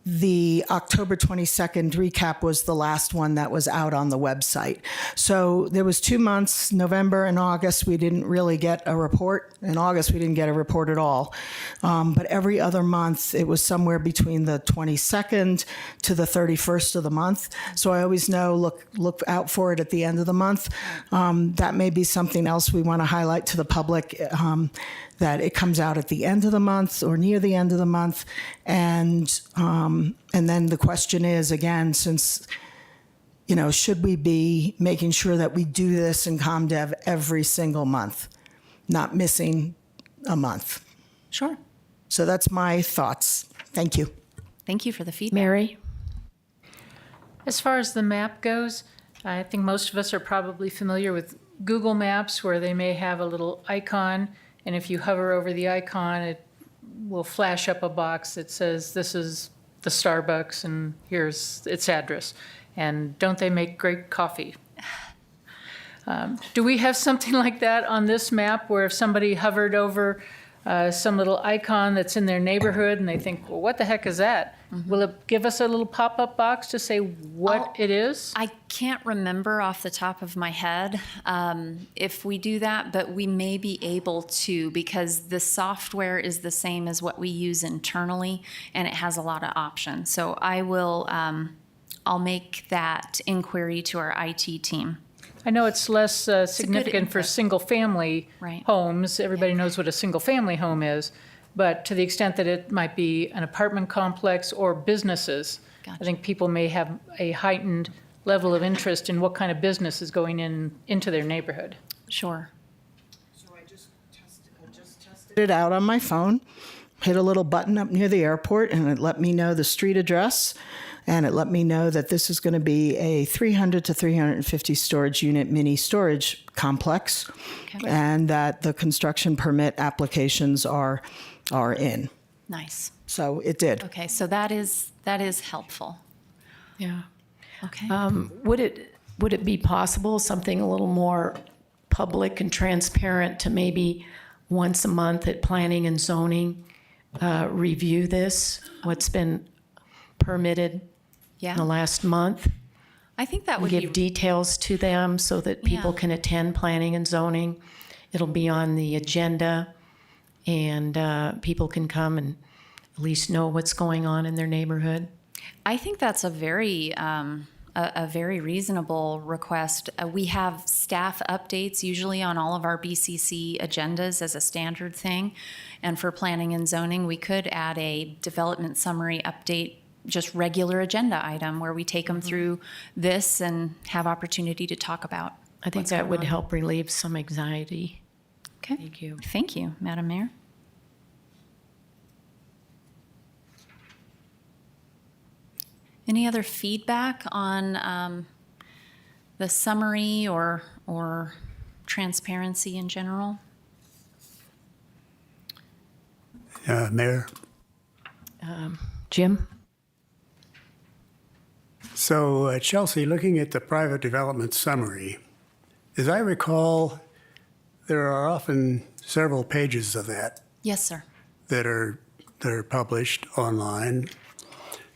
the October 22nd recap was the last one that was out on the website. So there was 2 months, November and August, we didn't really get a report. In August, we didn't get a report at all. But every other month, it was somewhere between the 22nd to the 31st of the month. So I always know, look out for it at the end of the month. That may be something else we want to highlight to the public, that it comes out at the end of the month or near the end of the month. And then the question is, again, since, should we be making sure that we do this in ComDev every single month, not missing a month? Sure. So that's my thoughts. Thank you. Thank you for the feedback. Mary? As far as the map goes, I think most of us are probably familiar with Google Maps, where they may have a little icon, and if you hover over the icon, it will flash up a box that says, this is the Starbucks, and here's its address. And don't they make great coffee? Do we have something like that on this map, where if somebody hovered over some little icon that's in their neighborhood and they think, well, what the heck is that? Will it give us a little pop-up box to say what it is? I can't remember off the top of my head if we do that, but we may be able to, because the software is the same as what we use internally, and it has a lot of options. So I will, I'll make that inquiry to our IT team. I know it's less significant for input. single-family Right. homes. Everybody knows what a single-family home is. But to the extent that it might be an apartment complex or businesses, Gotcha. I think people may have a heightened level of interest in what kind of business is going into their neighborhood. Sure. Tested it out on my phone, hit a little button up near the airport, and it let me know the street address. And it let me know that this is going to be a 300 to 350 storage unit mini storage complex, and that the construction permit applications are in. Nice. So it did. Okay, so that is helpful. Yeah. Okay. Would it be possible, something a little more public and transparent, to maybe once a month at Planning and Zoning review this, what's been permitted in the Yeah, last month? I think that would be Give details to them so that people Yeah. can attend Planning and Zoning. It'll be on the agenda, and people can come and at least know what's going on in their neighborhood. I think that's a very reasonable request. We have staff updates usually on all of our BCC agendas as a standard thing. And for planning and zoning, we could add a development summary update, just regular agenda item where we take them through this and have opportunity to talk about. I think what's that going would on. help relieve some anxiety. Okay. Thank you. Thank you, Madam Mayor. Any other feedback on the summary or transparency in general? Mayor? Jim? So Chelsea, looking at the private development summary, as I recall, there are often several pages of that Yes, sir. that are published online.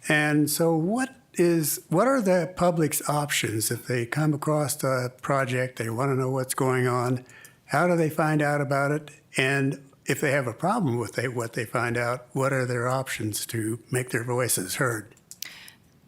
And so what are the public's options if they come across a project, they want to know what's going on? How do they find out about it? And if they have a problem with what they find out, what are their options to make their voices heard?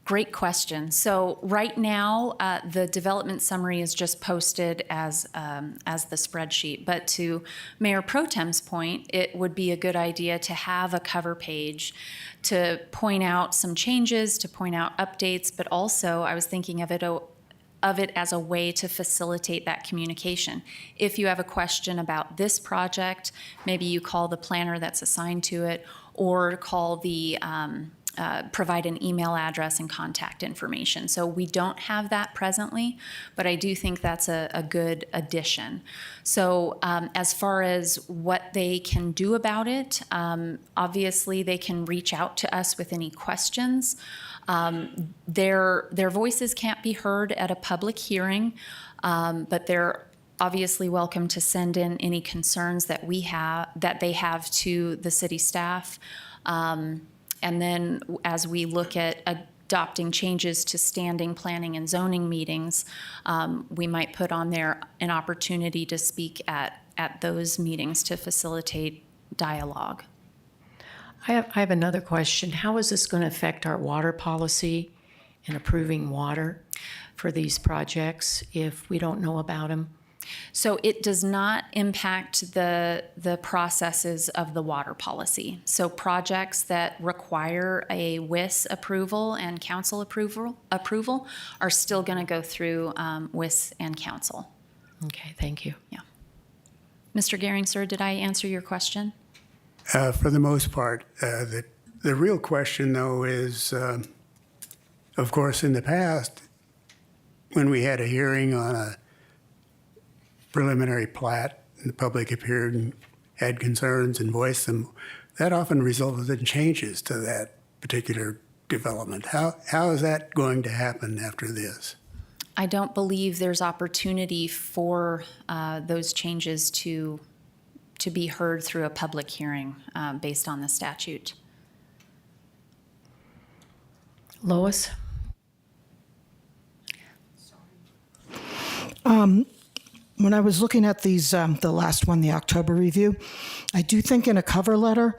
Great question. So right now, the development summary is just posted as the spreadsheet. But to Mayor Pro Tem's point, it would be a good idea to have a cover page to point out some changes, to point out updates, but also I was thinking of it as a way to facilitate that communication. If you have a question about this project, maybe you call the planner that's assigned to it, or call the provide an email address and contact information. So we don't have that presently, but I do think that's a good addition. So as far as what they can do about it, obviously they can reach out to us with any questions. Their voices can't be heard at a public hearing, but they're obviously welcome to send in any concerns that they have to the city staff. And then as we look at adopting changes to standing planning and zoning meetings, we might put on there an opportunity to speak at those meetings to facilitate dialogue. I have another question. How is this going to affect our water policy and approving water for these projects if we don't know about them? So it does not impact the processes of the water policy. So projects that require a WIS approval and council approval are still going to go through WIS and council. Okay, thank you. Yeah. Mr. Gehring, sir, did I answer your question? For the most part, the real question, though, is, of course, in the past, when we had a hearing on a preliminary plat, and the public appeared and had concerns and voiced them, that often resulted in changes to that particular development. How is that going to happen after this? I don't believe there's opportunity for those changes to be heard through a public hearing based on the statute. Lois? When I was looking at these, the last one, the October review, I do think in a cover letter,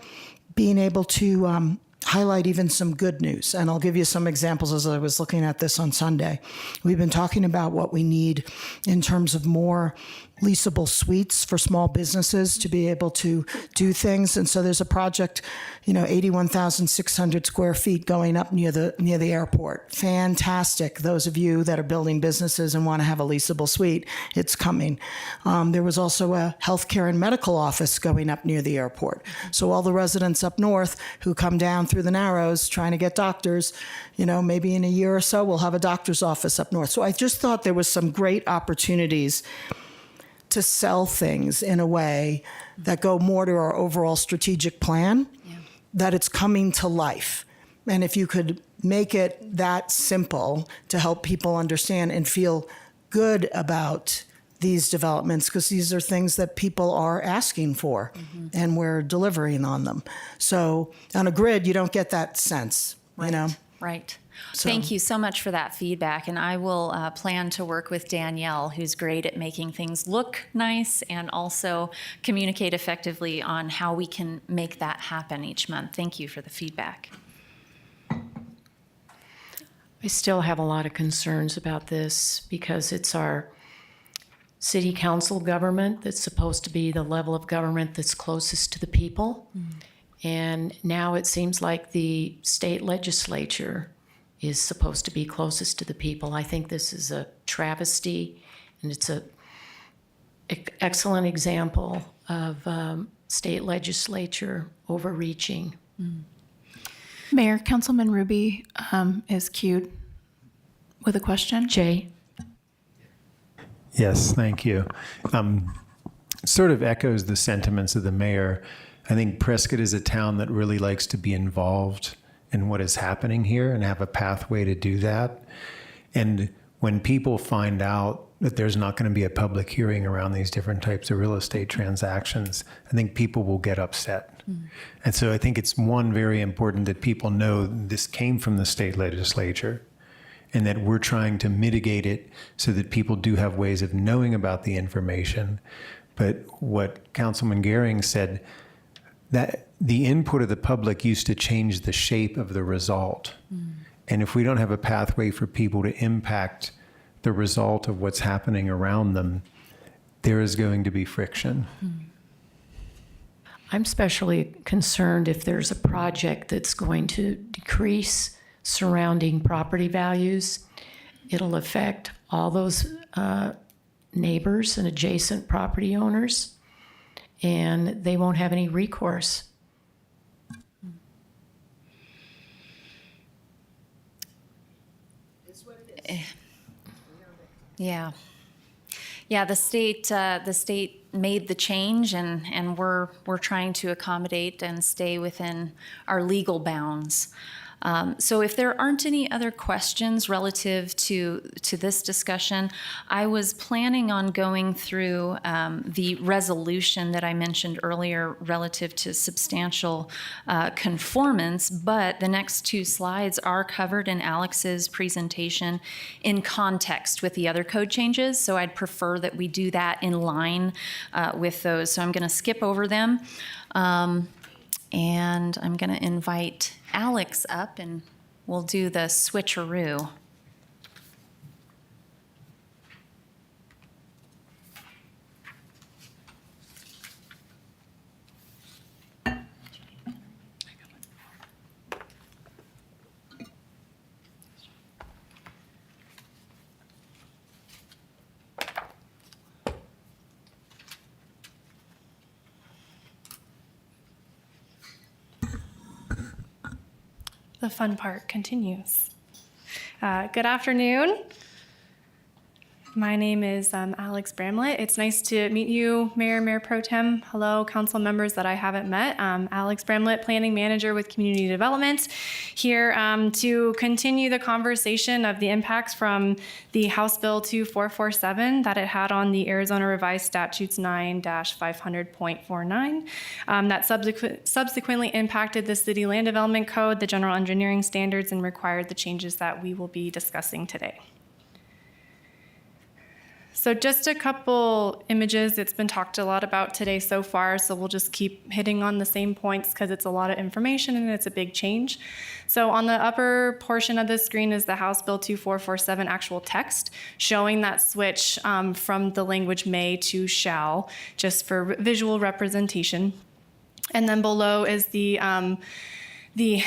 being able to highlight even some good news. And I'll give you some examples as I was looking at this on Sunday. We've been talking about what we need in terms of more leasable suites for small businesses to be able to do things. And so there's a project, 81,600 square feet going up near the airport. Fantastic. Those of you that are building businesses and want to have a leasable suite, it's coming. There was also a healthcare and medical office going up near the airport. So all the residents up north who come down through the Narrows trying to get doctors, maybe in a year or so, we'll have a doctor's office up north. So I just thought there was some great opportunities to sell things in a way that go more to our overall strategic plan, that it's coming to life. And if you could make it that simple to help people understand and feel good about these developments, because these are things that people are asking for, and we're delivering on them. So on a grid, you don't get that sense, Right. Thank you so much for that feedback. And I will plan to work with Danielle, who's great at making things look nice and also communicate effectively on how we can make that happen each month. Thank you for the feedback. I still have a lot of concerns about this because it's our city council government that's supposed to be the level of government that's closest to the people. And now it seems like the state legislature is supposed to be closest to the people. I think this is a travesty, and it's an excellent example of state legislature overreaching. Mayor, Councilman Ruby is queued with a question. Jay? Yes, thank you. Sort of echoes the sentiments of the mayor. I think Prescott is a town that really likes to be involved in what is happening here and have a pathway to do that. And when people find out that there's not going to be a public hearing around these different types of real estate transactions, I think people will get upset. And so I think it's very important that people know this came from the state legislature and that we're trying to mitigate it so that people do have ways of knowing about the information. But what Councilman Gehring said, that the input of the public used to change the shape of the result. And if we don't have a pathway for people to impact the result of what's happening around them, there is going to be friction. I'm especially concerned if there's a project that's going to decrease surrounding property values. It'll affect all those neighbors and adjacent property owners, and they won't have any recourse. Yeah. Yeah, the state made the change, and we're trying to accommodate and stay within our legal bounds. So if there aren't any other questions relative to this discussion, I was planning on going through the resolution that I mentioned earlier relative to substantial conformance, but the next two slides are covered in Alex's presentation in context with the other code changes, so I'd prefer that we do that in line with those. So I'm going to skip over them. And I'm going to invite Alex up, and we'll do the switcheroo. The fun part continues. Good afternoon. My name is Alex Bramlett. It's nice to meet you, Mayor Pro Tem. Hello, council members that I haven't met. Alex Bramlett, Planning Manager with Community Development, here to continue the conversation of the impacts from the House Bill 2447 that it had on the Arizona Revised Statutes 9-500.49 that subsequently impacted the City Land Development Code, the General Engineering Standards, and required the changes that we will be discussing today. So just a couple images. It's been talked a lot about today so far, so we'll just keep hitting on the same points because it's a lot of information and it's a big change. So on the upper portion of the screen is the House Bill 2447 actual text showing that switch from the language may to shall, just for visual representation. And then below is the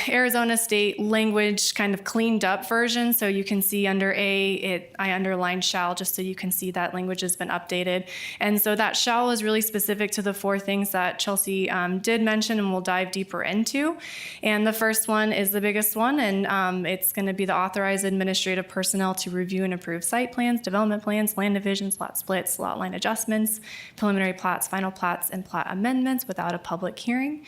Arizona State language kind of cleaned up version. So you can see under A, I underlined shall just so you can see that language has been updated. And so that shall is really specific to the four things that Chelsea did mention and we'll dive deeper into. And the first one is the biggest one, and it's going to be the authorized administrative personnel to review and approve site plans, development plans, land divisions, lot splits, lot line adjustments, preliminary plats, final plats, and plat amendments without a public hearing.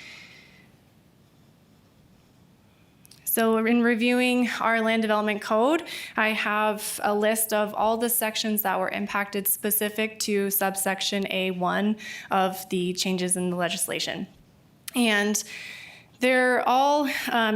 So in reviewing our land development code, I have a list of all the sections that were impacted specific to subsection A1 of the changes in the legislation. And they're all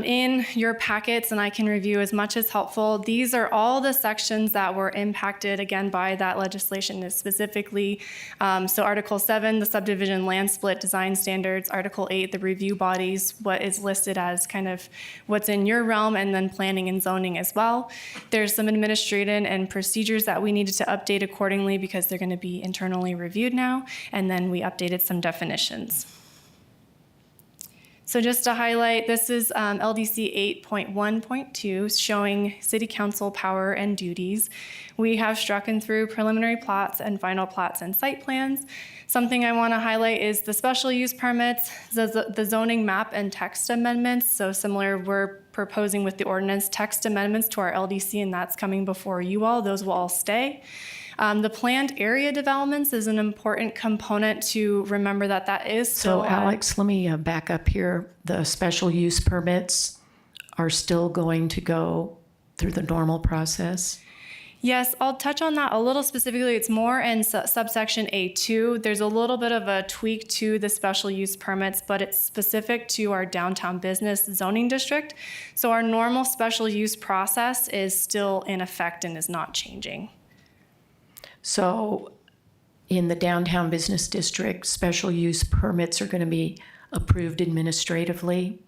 in your packets, and I can review as much as helpful. These are all the sections that were impacted, again, by that legislation specifically. So Article 7, the subdivision land split design standards. Article 8, the review bodies, what is listed as kind of what's in your realm, and then planning and zoning as well. There's some administrative and procedures that we needed to update accordingly because they're going to be internally reviewed now. And then we updated some definitions. So just to highlight, this is LDC 8.1.2 showing City Council power and duties. We have struck and through preliminary plats and final plats and site plans. Something I want to highlight is the special use permits, the zoning map and text amendments. So similar, we're proposing with the ordinance text amendments to our LDC, and that's coming before you all. Those will all stay. The planned area developments is an important component to remember that is still. So Alex, let me back up here. The special use permits are still going to go through the normal process? Yes, I'll touch on that a little specifically. It's more in subsection A2. There's a little bit of a tweak to the special use permits, but it's specific to our downtown business zoning district. So our normal special use process is still in effect and is not changing. So in the downtown business district, special use permits are going to be approved administratively?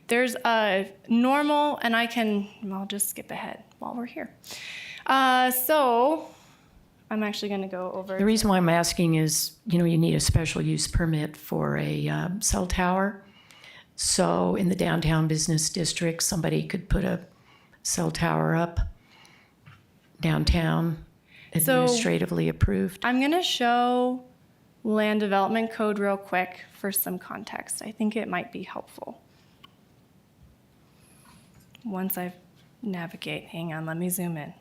There's a normal, and I'll just skip ahead while we're here. So I'm actually going to go over. The reason why I'm asking is, you need a special use permit for a cell tower. So in the downtown business district, somebody could put a cell tower up downtown, administratively approved. I'm going to show land development code real quick for some context. I think it might be helpful. Once I navigate, hang on, let me zoom in.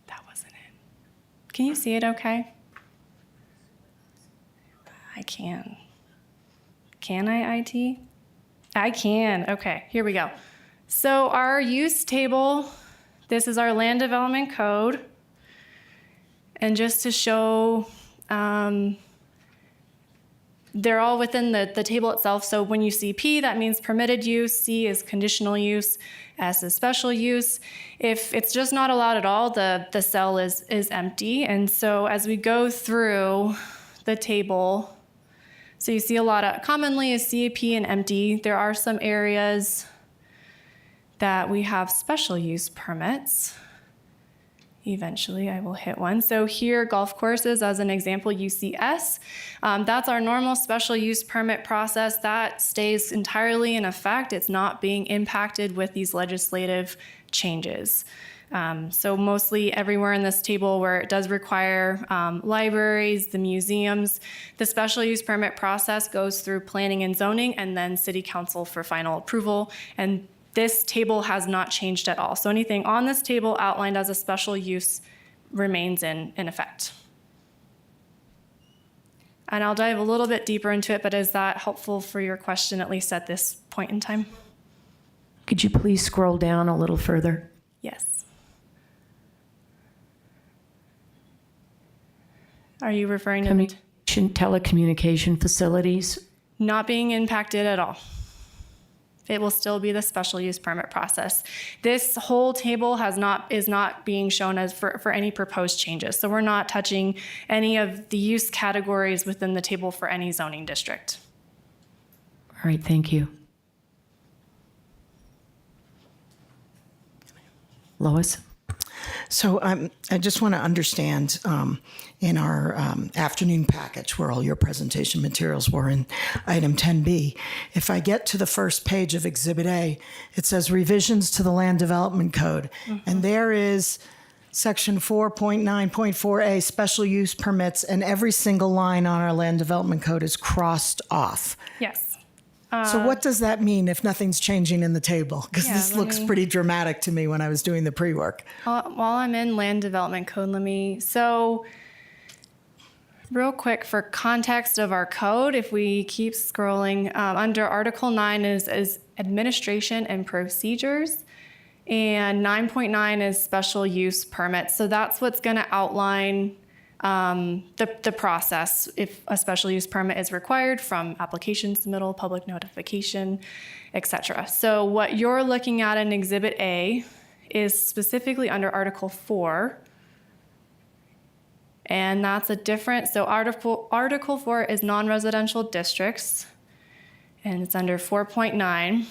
That wasn't it. Can you see it okay? I can. Can I, IT? I can. Okay, here we go. So our use table, this is our land development code. And just to show, they're all within the table itself. So when you see P, that means permitted use. C is conditional use. S is special use. If it's just not allowed at all, the cell is empty. And so as we go through the table, so you see a lot of, commonly is CAP and empty. There are some areas that we have special use permits. Eventually I will hit one. So here, golf courses, as an example, UCS. That's our normal special use permit process. That stays entirely in effect. It's not being impacted with these legislative changes. So mostly everywhere in this table where it does require libraries, the museums, the special use permit process goes through planning and zoning and then city council for final approval. And this table has not changed at all. So anything on this table outlined as a special use remains in effect. And I'll dive a little bit deeper into it, but is that helpful for your question, at least at this point in time? Could you please scroll down a little further? Yes. Are you referring to Telecommunication facilities? not being impacted at all? It will still be the special use permit process. This whole table is not being shown as for any proposed changes. So we're not touching any of the use categories within the table for any zoning district. All right, thank you. Lois? So I just want to understand in our afternoon package where all your presentation materials were in item 10B, if I get to the first page of Exhibit A, it says revisions to the Land Development Code. And there is Section 4.9.4A, special use permits, and every single line on our Land Development Code is crossed off. Yes. So what does that mean if nothing's changing in the table? Because Yeah, this let looks me- pretty dramatic to me when I was doing the pre-work. While I'm in land development code, so real quick for context of our code, if we keep scrolling, under Article 9 is administration and procedures, and 9.9 is special use permits. So that's what's going to outline the process if a special use permit is required, from application submittal, public notification, etc. So what you're looking at in Exhibit A is specifically under Article 4. And that's a different, so Article 4 is non-residential districts, and it's under 4.9.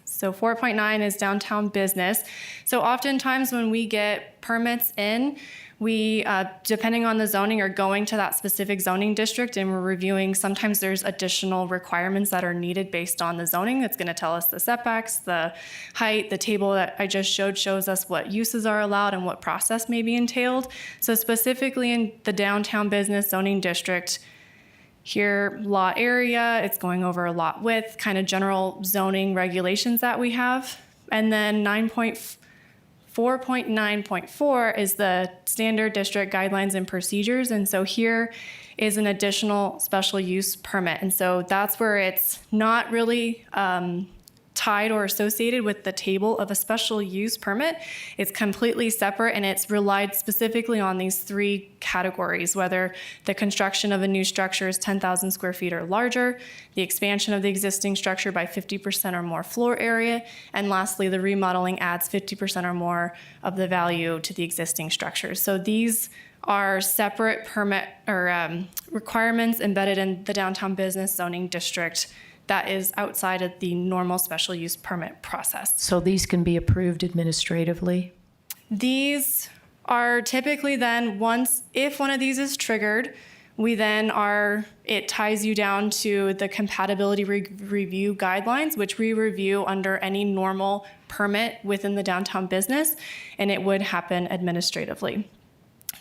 So 4.9 is downtown business. So oftentimes when we get permits in, we, depending on the zoning, are going to that specific zoning district and we're reviewing. Sometimes there's additional requirements that are needed based on the zoning. That's going to tell us the setbacks, the height. The table that I just showed shows us what uses are allowed and what process may be entailed. So specifically in the downtown business zoning district, here, lot area, it's going over lot width, kind of general zoning regulations that we have. And then 4.9.4 is the standard district guidelines and procedures. And so here is an additional special use permit. And so that's where it's not really tied or associated with the table of a special use permit. It's completely separate, and it's relied specifically on these three categories: whether the construction of a new structure is 10,000 square feet or larger, the expansion of the existing structure by 50% or more floor area, and lastly, the remodeling adds 50% or more of the value to the existing structure. So these are separate permit or requirements embedded in the downtown business zoning district that is outside of the normal special use permit process. So these can be approved administratively? These are typically then, if one of these is triggered, it ties you down to the compatibility review guidelines, which we review under any normal permit within the downtown business, and it would happen administratively.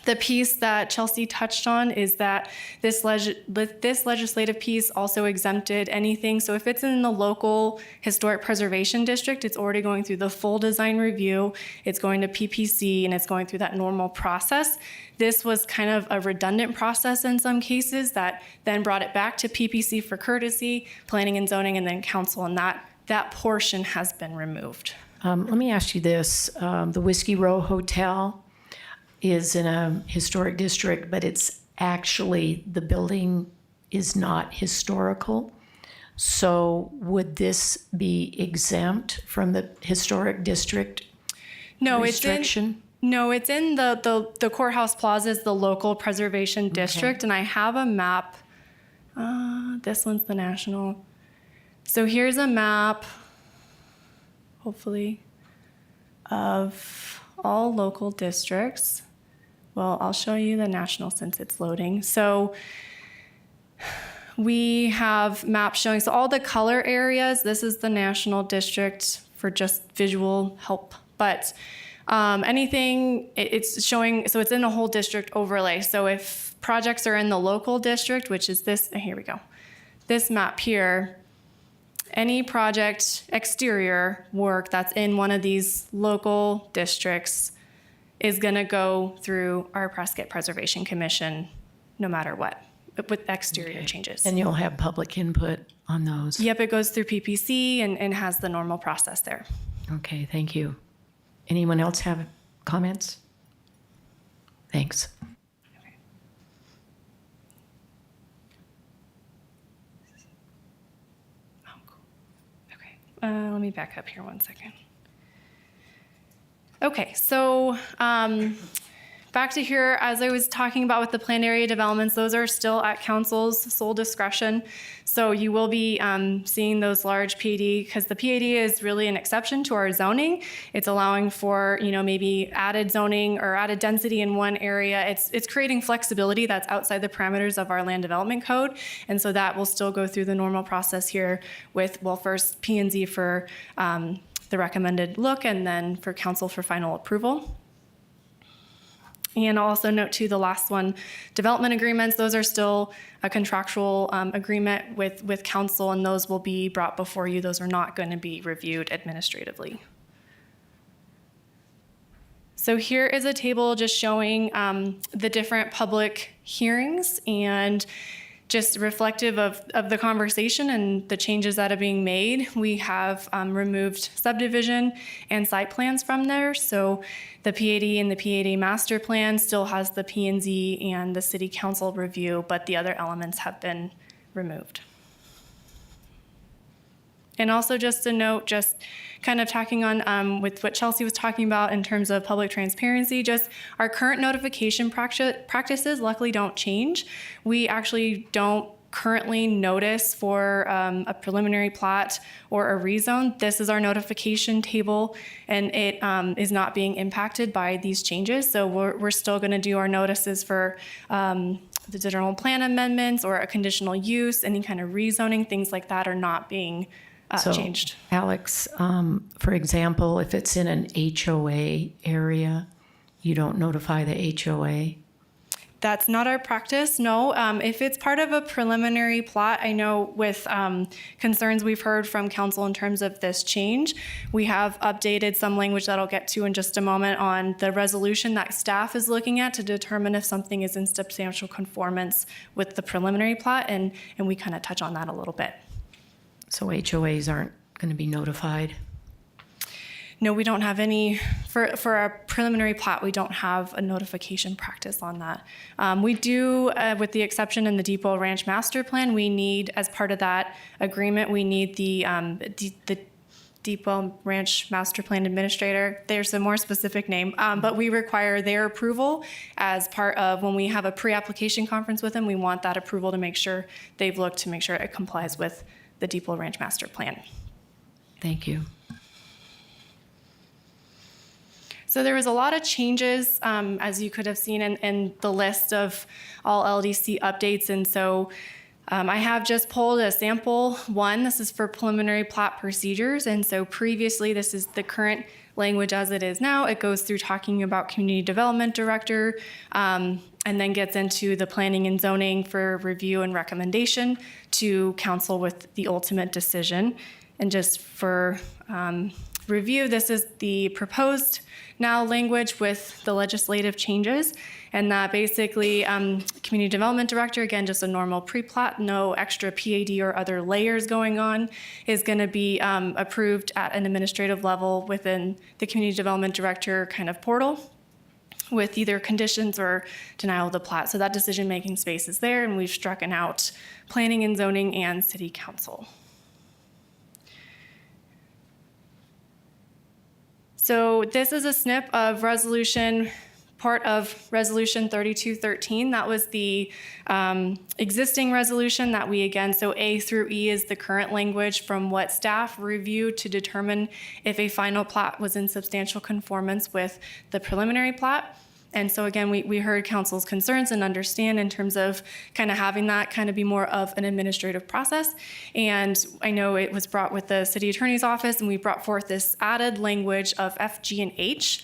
The piece that Chelsea touched on is that this legislative piece also exempted anything. So if it's in the local historic preservation district, it's already going through the full design review, it's going to PPC, and it's going through that normal process. This was kind of a redundant process in some cases that then brought it back to PPC for courtesy, planning and zoning, and then council, and that portion has been removed. Let me ask you this. The Whiskey Row Hotel is in a historic district, but it's actually, the building is not historical. So would this be exempt from the historic district restriction? It's in the Courthouse Plaza is the local preservation district, and I have a map. This one's the national. So here's a map, hopefully, of all local districts. Well, I'll show you the national since it's loading. So we have maps showing, so all the color areas, this is the national district for just visual help. But anything, it's showing, so it's in a whole district overlay. So if projects are in the local district, which is this, here we go, this map here, any project exterior work that's in one of these local districts is going to go through our Prescott Preservation Commission no matter what, with exterior changes. And you'll have public input on those? Yep, it goes through PPC and has the normal process there. Okay, thank you. Anyone else have comments? Thanks. Oh, cool. Okay, let me back up here one second. Okay, so back to here, as I was talking about with the planned area developments, those are still at council's sole discretion. So you will be seeing those large PAD, because the PAD is really an exception to our zoning. It's allowing for, maybe added zoning or added density in one area. It's creating flexibility that's outside the parameters of our land development code. And so that will still go through the normal process here with, well, first P&Z for the recommended look, and then for council for final approval. And I'll also note too, the last one, development agreements, those are still a contractual agreement with council, and those will be brought before you. Those are not going to be reviewed administratively. So here is a table just showing the different public hearings and just reflective of the conversation and the changes that are being made. We have removed subdivision and site plans from there. So the PAD and the PAD master plan still has the P&Z and the city council review, but the other elements have been removed. And also just a note, just kind of tacking on with what Chelsea was talking about in terms of public transparency, just our current notification practices luckily don't change. We actually don't currently notice for a preliminary plat or a rezone. This is our notification table, and it is not being impacted by these changes. So we're still going to do our notices for the general plan amendments or a conditional use, any kind of rezoning, things like that are not being changed. Alex, for example, if it's in an HOA area, you don't notify the HOA? That's not our practice, no. If it's part of a preliminary plat, I know with concerns we've heard from council in terms of this change, we have updated some language that I'll get to in just a moment on the resolution that staff is looking at to determine if something is in substantial conformance with the preliminary plat, and we kind of touch on that a little bit. So HOAs aren't going to be notified? No, we don't have any, for our preliminary plat, we don't have a notification practice on that. We do, with the exception in the Depot Ranch Master Plan, we need, as part of that agreement, we need the Depot Ranch Master Plan Administrator. There's a more specific name, but we require their approval as part of when we have a pre-application conference with them. We want that approval to make sure they've looked to make sure it complies with the Depot Ranch Master Plan. Thank you. So there was a lot of changes, as you could have seen in the list of all LDC updates. And so I have just pulled a sample one. This is for preliminary plat procedures. And so previously, this is the current language as it is now. It goes through talking about community development director, and then gets into the planning and zoning for review and recommendation to council with the ultimate decision. And just for review, this is the proposed now language with the legislative changes. And that basically, community development director, again, just a normal pre-plat, no extra PAD or other layers going on, is going to be approved at an administrative level within the community development director kind of portal, with either conditions or denial of the plat. So that decision-making space is there, and we've struck out planning and zoning and city council. So this is a snip of resolution, part of resolution 3213. That was the existing resolution that we, again, so A through E is the current language from what staff reviewed to determine if a final plat was in substantial conformance with the preliminary plat. And so again, we heard council's concerns and understand in terms of kind of having that kind of be more of an administrative process. And I know it was brought with the city attorney's office, and we brought forth this added language of F, G, and H,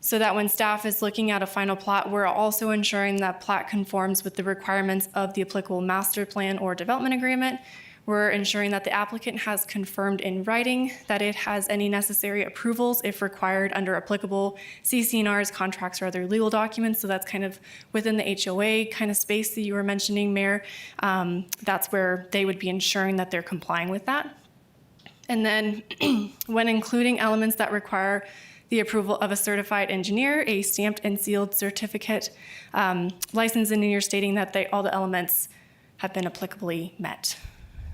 so that when staff is looking at a final plat, we're also ensuring that plat conforms with the requirements of the applicable master plan or development agreement. we're ensuring that the applicant has confirmed in writing that it has any necessary approvals if required under applicable CC&Rs, contracts, or other legal documents. So that's kind of within the HOA kind of space that you were mentioning, Mayor. That's where they would be ensuring that they're complying with that. And then when including elements that require the approval of a certified engineer, a stamped and sealed certificate, licensed engineer stating that all the elements have been applicably met.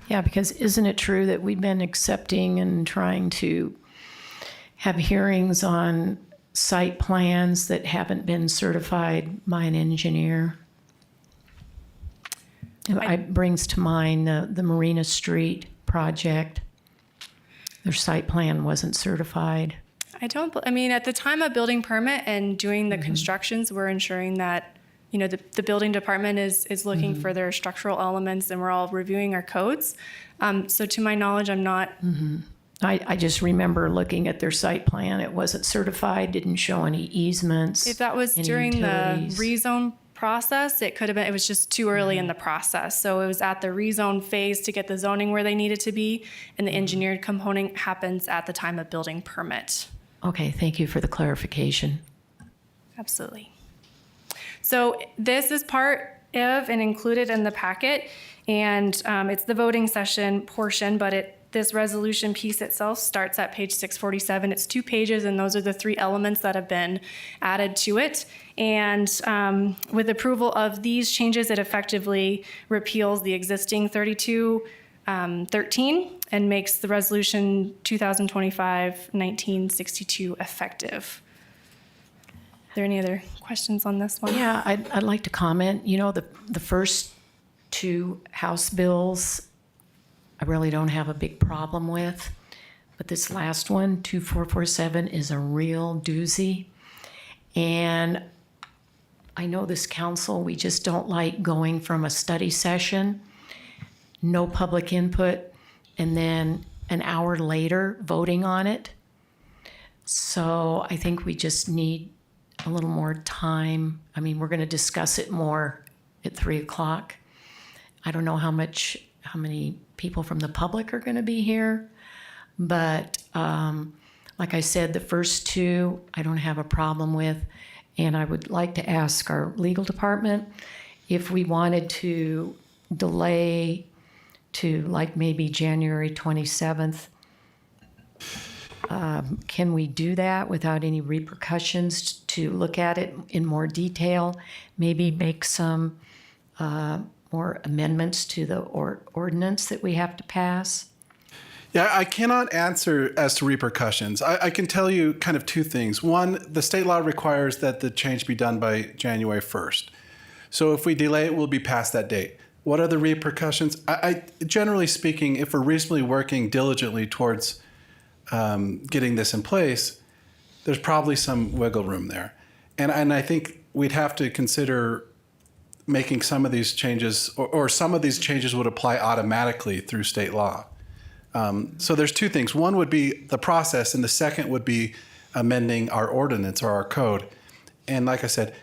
Yeah, because isn't it true that we've been accepting and trying to have hearings on site plans that haven't been certified by an engineer? It brings to mind the Marina Street project. Their site plan wasn't certified. I mean, at the time of building permit and doing the constructions, we're ensuring that, you know, the building department is looking for their structural elements, and we're all reviewing our codes. So to my knowledge, I'm not. I just remember looking at their site plan. It wasn't certified, didn't show any easements. If that was any during utilities. the rezone process, it could have been, it was just too early in the process. So it was at the rezone phase to get the zoning where they needed to be, and the engineered component happens at the time of building permit. Okay, thank you for the clarification. Absolutely. So this is part of and included in the packet, and it's the voting session portion, but this resolution piece itself starts at page 647. It's 2 pages, and those are the 3 elements that have been added to it. And with approval of these changes, it effectively repeals the existing 3213 and makes the resolution 2025-1962 effective. Are there any other questions on this one? Yeah, I'd like to comment. You know, the first 2 House bills, I really don't have a big problem with. But this last one, 2447, is a real doozy. And I know this council, we just don't like going from a study session, no public input, and then an hour later voting on it. So I think we just need a little more time. I mean, we're going to discuss it more at 3 o'clock. I don't know how many people from the public are going to be here, but like I said, the first 2 I don't have a problem with, and I would like to ask our legal department if we wanted to delay to like maybe January 27th. Can we do that without any repercussions to look at it in more detail? Maybe make some more amendments to the ordinance that we have to pass? Yeah, I cannot answer as to repercussions. I can tell you kind of 2 things. One, the state law requires that the change be done by January 1st. So if we delay it, we'll be past that date. What are the repercussions? I generally speaking, if we're reasonably working diligently towards getting this in place, there's probably some wiggle room there. And I think we'd have to consider making some of these changes, or some of these changes would apply automatically through state law. So there's 2 things. One would be the process, and the second would be amending our ordinance or our code. And like I said,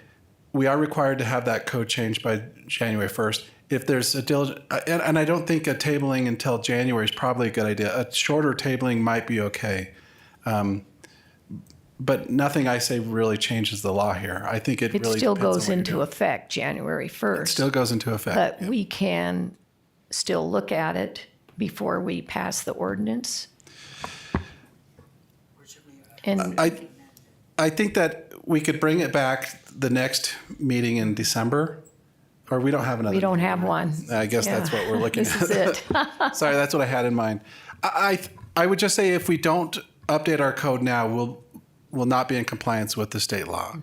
we are required to have that code changed by January 1st. If there's a diligent, and I don't think a tabling until January is probably a good idea. A shorter tabling might be okay. But nothing I say really changes the law here. I think it really still depends on goes what you're into doing. effect January 1st. It still goes into effect. But yeah. we can still look at it before we pass the ordinance. And I think that we could bring it back the next meeting in December, or we don't have another. we don't meeting, have right? one. I guess that's Yeah. what we're looking This at. is it. Sorry, that's what I had in mind. I would just say if we don't update our code now, we'll not be in compliance with the state law,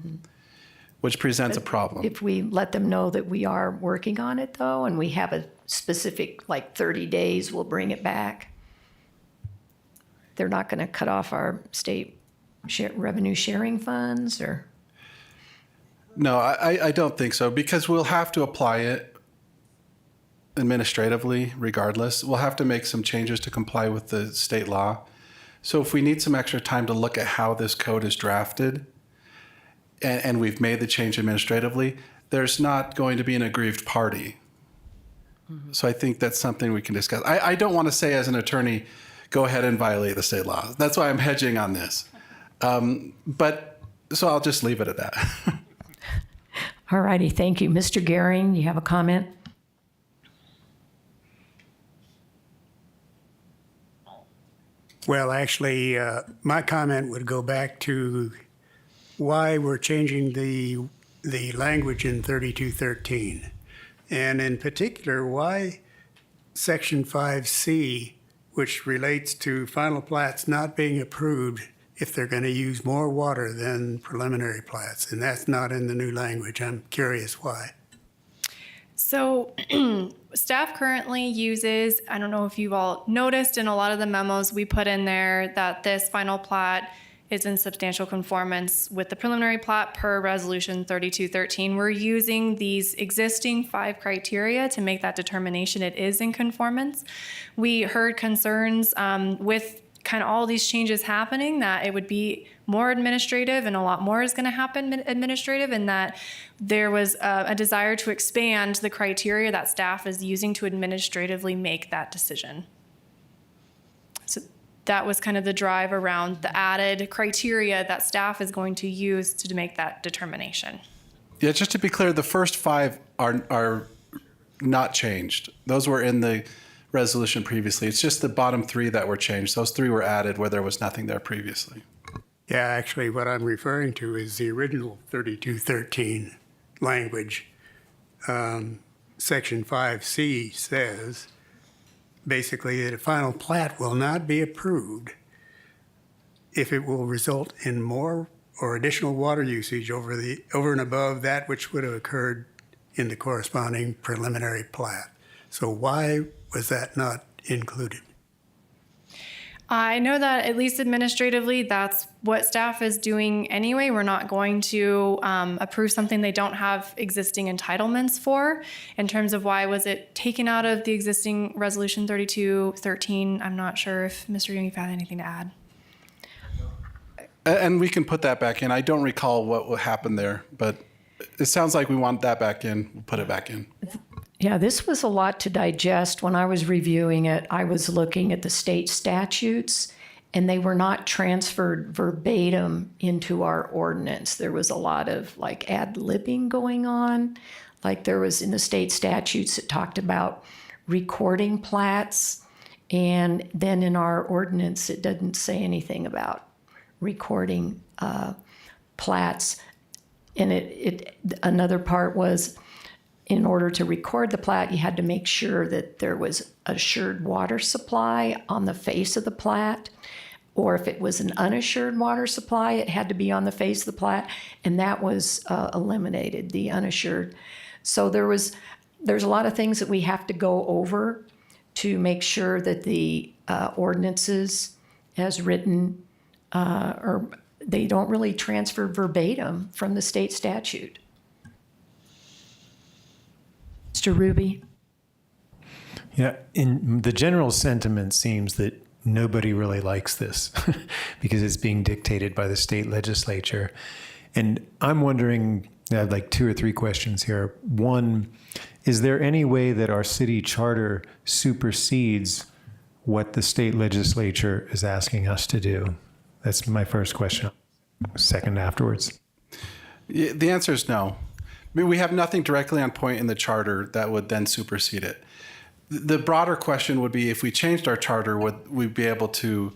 which presents a problem. If we let them know that we are working on it, though, and we have a specific, like 30 days, we'll bring it back. They're not going to cut off our state revenue sharing funds, or? No, I don't think so, because we'll have to apply it administratively regardless. We'll have to make some changes to comply with the state law. So if we need some extra time to look at how this code is drafted, and we've made the change administratively, there's not going to be an aggrieved party. So I think that's something we can discuss. I don't want to say as an attorney, go ahead and violate the state law. That's why I'm hedging on this. But so I'll just leave it at that. All righty, thank you. Mr. Gehring, you have a comment? Well, actually, my comment would go back to why we're changing the language in 3213. And in particular, why Section 5C, which relates to final plats not being approved if they're going to use more water than preliminary plats. And that's not in the new language. I'm curious why. So staff currently uses, I don't know if you've all noticed in a lot of the memos we put in there that this final plat is in substantial conformance with the preliminary plat per resolution 3213. We're using these existing 5 criteria to make that determination it is in conformance. We heard concerns with kind of all these changes happening that it would be more administrative and a lot more is going to happen administrative, and that there was a desire to expand the criteria that staff is using to administratively make that decision. So that was kind of the drive around the added criteria that staff is going to use to make that determination. Yeah, just to be clear, the first 5 are not changed. Those were in the resolution previously. It's just the bottom 3 that were changed. Those 3 were added where there was nothing there previously. Yeah, actually, what I'm referring to is the original 3213 language. Section 5C says basically that a final plat will not be approved if it will result in more or additional water usage over and above that which would have occurred in the corresponding preliminary plat. So why was that not included? I know that at least administratively, that's what staff is doing anyway. We're not going to approve something they don't have existing entitlements for. In terms of why was it taken out of the existing resolution 3213, I'm not sure if Mr. Young, you've had anything to add. And we can put that back in. I don't recall what happened there, but it sounds like we want that back in. We'll put it back in. Yeah, this was a lot to digest. When I was reviewing it, I was looking at the state statutes, and they were not transferred verbatim into our ordinance. There was a lot of like ad-libbing going on. Like there was in the state statutes, it talked about recording plats, and then in our ordinance, it doesn't say anything about recording plats. And another part was, in order to record the plat, you had to make sure that there was assured water supply on the face of the plat, or if it was an unassured water supply, it had to be on the face of the plat, and that was eliminated, the unassured. So there's a lot of things that we have to go over to make sure that the ordinances as written, or they don't really transfer verbatim from the state statute. Mr. Ruby? Yeah, in the general sentiment seems that nobody really likes this because it's being dictated by the state legislature. And I'm wondering, I have like 2 or 3 questions here. One, is there any way that our city charter supersedes what the state legislature is asking us to do? That's my first question. Second afterwards. Yeah, the answer is no. I mean, we have nothing directly on point in the charter that would then supersede it. The broader question would be, if we changed our charter, would we be able to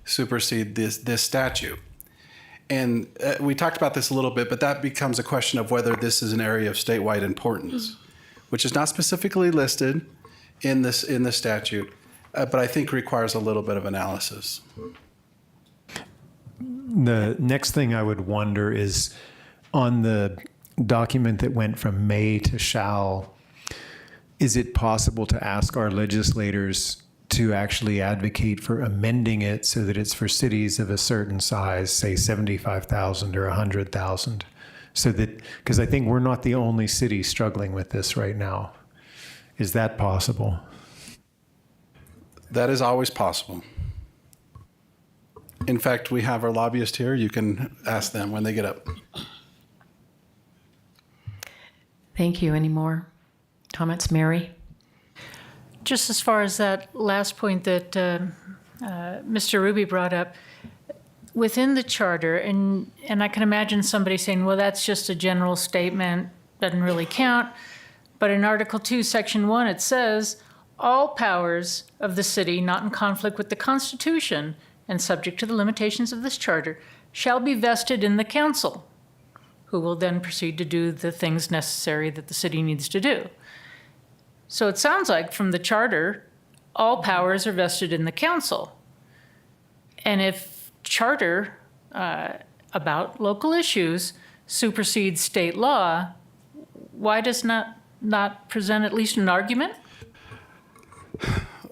supersede this statute? And we talked about this a little bit, but that becomes a question of whether this is an area of statewide importance, which is not specifically listed in the statute, but I think requires a little bit of analysis. The next thing I would wonder is on the document that went from may to shall, is it possible to ask our legislators to actually advocate for amending it so that it's for cities of a certain size, say 75,000 or 100,000? So that, because I think we're not the only city struggling with this right now. Is that possible? That is always possible. In fact, we have our lobbyist here. You can ask them when they get up. Thank you. Any more comments, Mary? Just as far as that last point that Mr. Ruby brought up, within the charter, and I can imagine somebody saying, well, that's just a general statement, doesn't really count. But in Article 2, Section 1, it says, all powers of the city not in conflict with the Constitution and subject to the limitations of this charter shall be vested in the council, who will then proceed to do the things necessary that the city needs to do. So it sounds like from the charter, all powers are vested in the council. And if charter about local issues supersedes state law, why does not present at least an argument?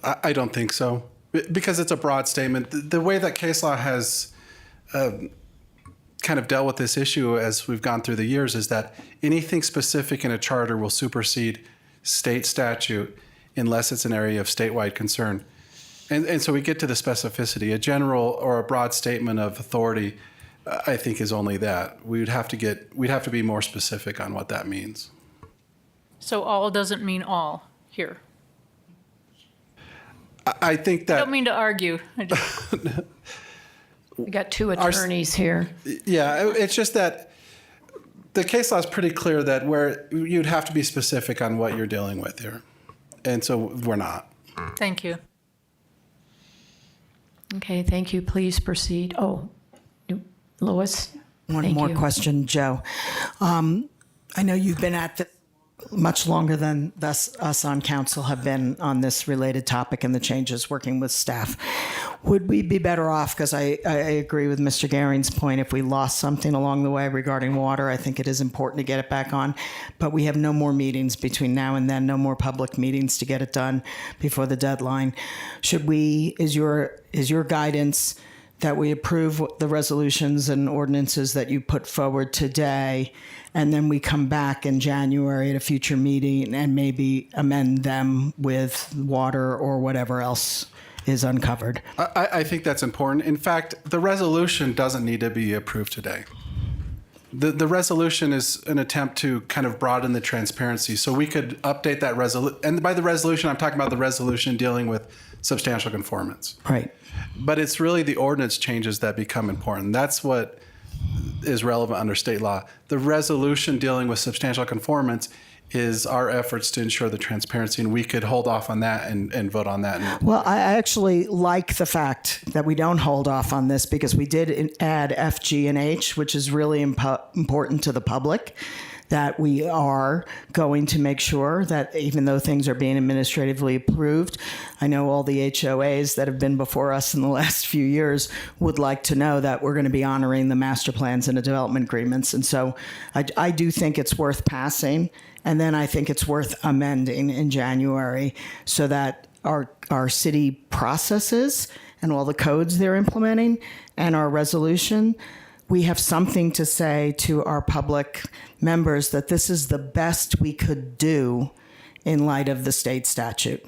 I don't think so, because it's a broad statement. The way that case law has kind of dealt with this issue as we've gone through the years is that anything specific in a charter will supersede state statute unless it's an area of statewide concern. And so we get to the specificity. A general or a broad statement of authority, I think, is only that. We'd have to be more specific on what that means. So all doesn't mean all here. I think I that. don't mean to argue. I just- We got two attorneys here. Yeah, it's just that the case law is pretty clear that where you'd have to be specific on what you're dealing with here. And so we're not. Thank you. Okay, thank you. Please proceed. Oh, Lois? One Thank more you. question, Joe. I know you've been at this much longer than us on council have been on this related topic and the changes working with staff. Would we be better off, because I agree with Mr. Garing's point, if we lost something along the way regarding water, I think it is important to get it back on, but we have no more meetings between now and then, no more public meetings to get it done before the deadline. Is your guidance that we approve the resolutions and ordinances that you put forward today, and then we come back in January at a future meeting and maybe amend them with water or whatever else is uncovered? I think that's important. In fact, the resolution doesn't need to be approved today. The resolution is an attempt to kind of broaden the transparency. So we could update that resolution. And by the resolution, I'm talking about the resolution dealing with substantial conformance. Right. But it's really the ordinance changes that become important. That's what is relevant under state law. The resolution dealing with substantial conformance is our efforts to ensure the transparency, and we could hold off on that and vote on that. Well, I actually like the fact that we don't hold off on this, because we did add F, G, and H, which is really important to the public, that we are going to make sure that even though things are being administratively approved, I know all the HOAs that have been before us in the last few years would like to know that we're going to be honoring the master plans and the development agreements. And so I do think it's worth passing. And then I think it's worth amending in January so that our city processes and all the codes they're implementing and our resolution, we have something to say to our public members that this is the best we could do in light of the state statute.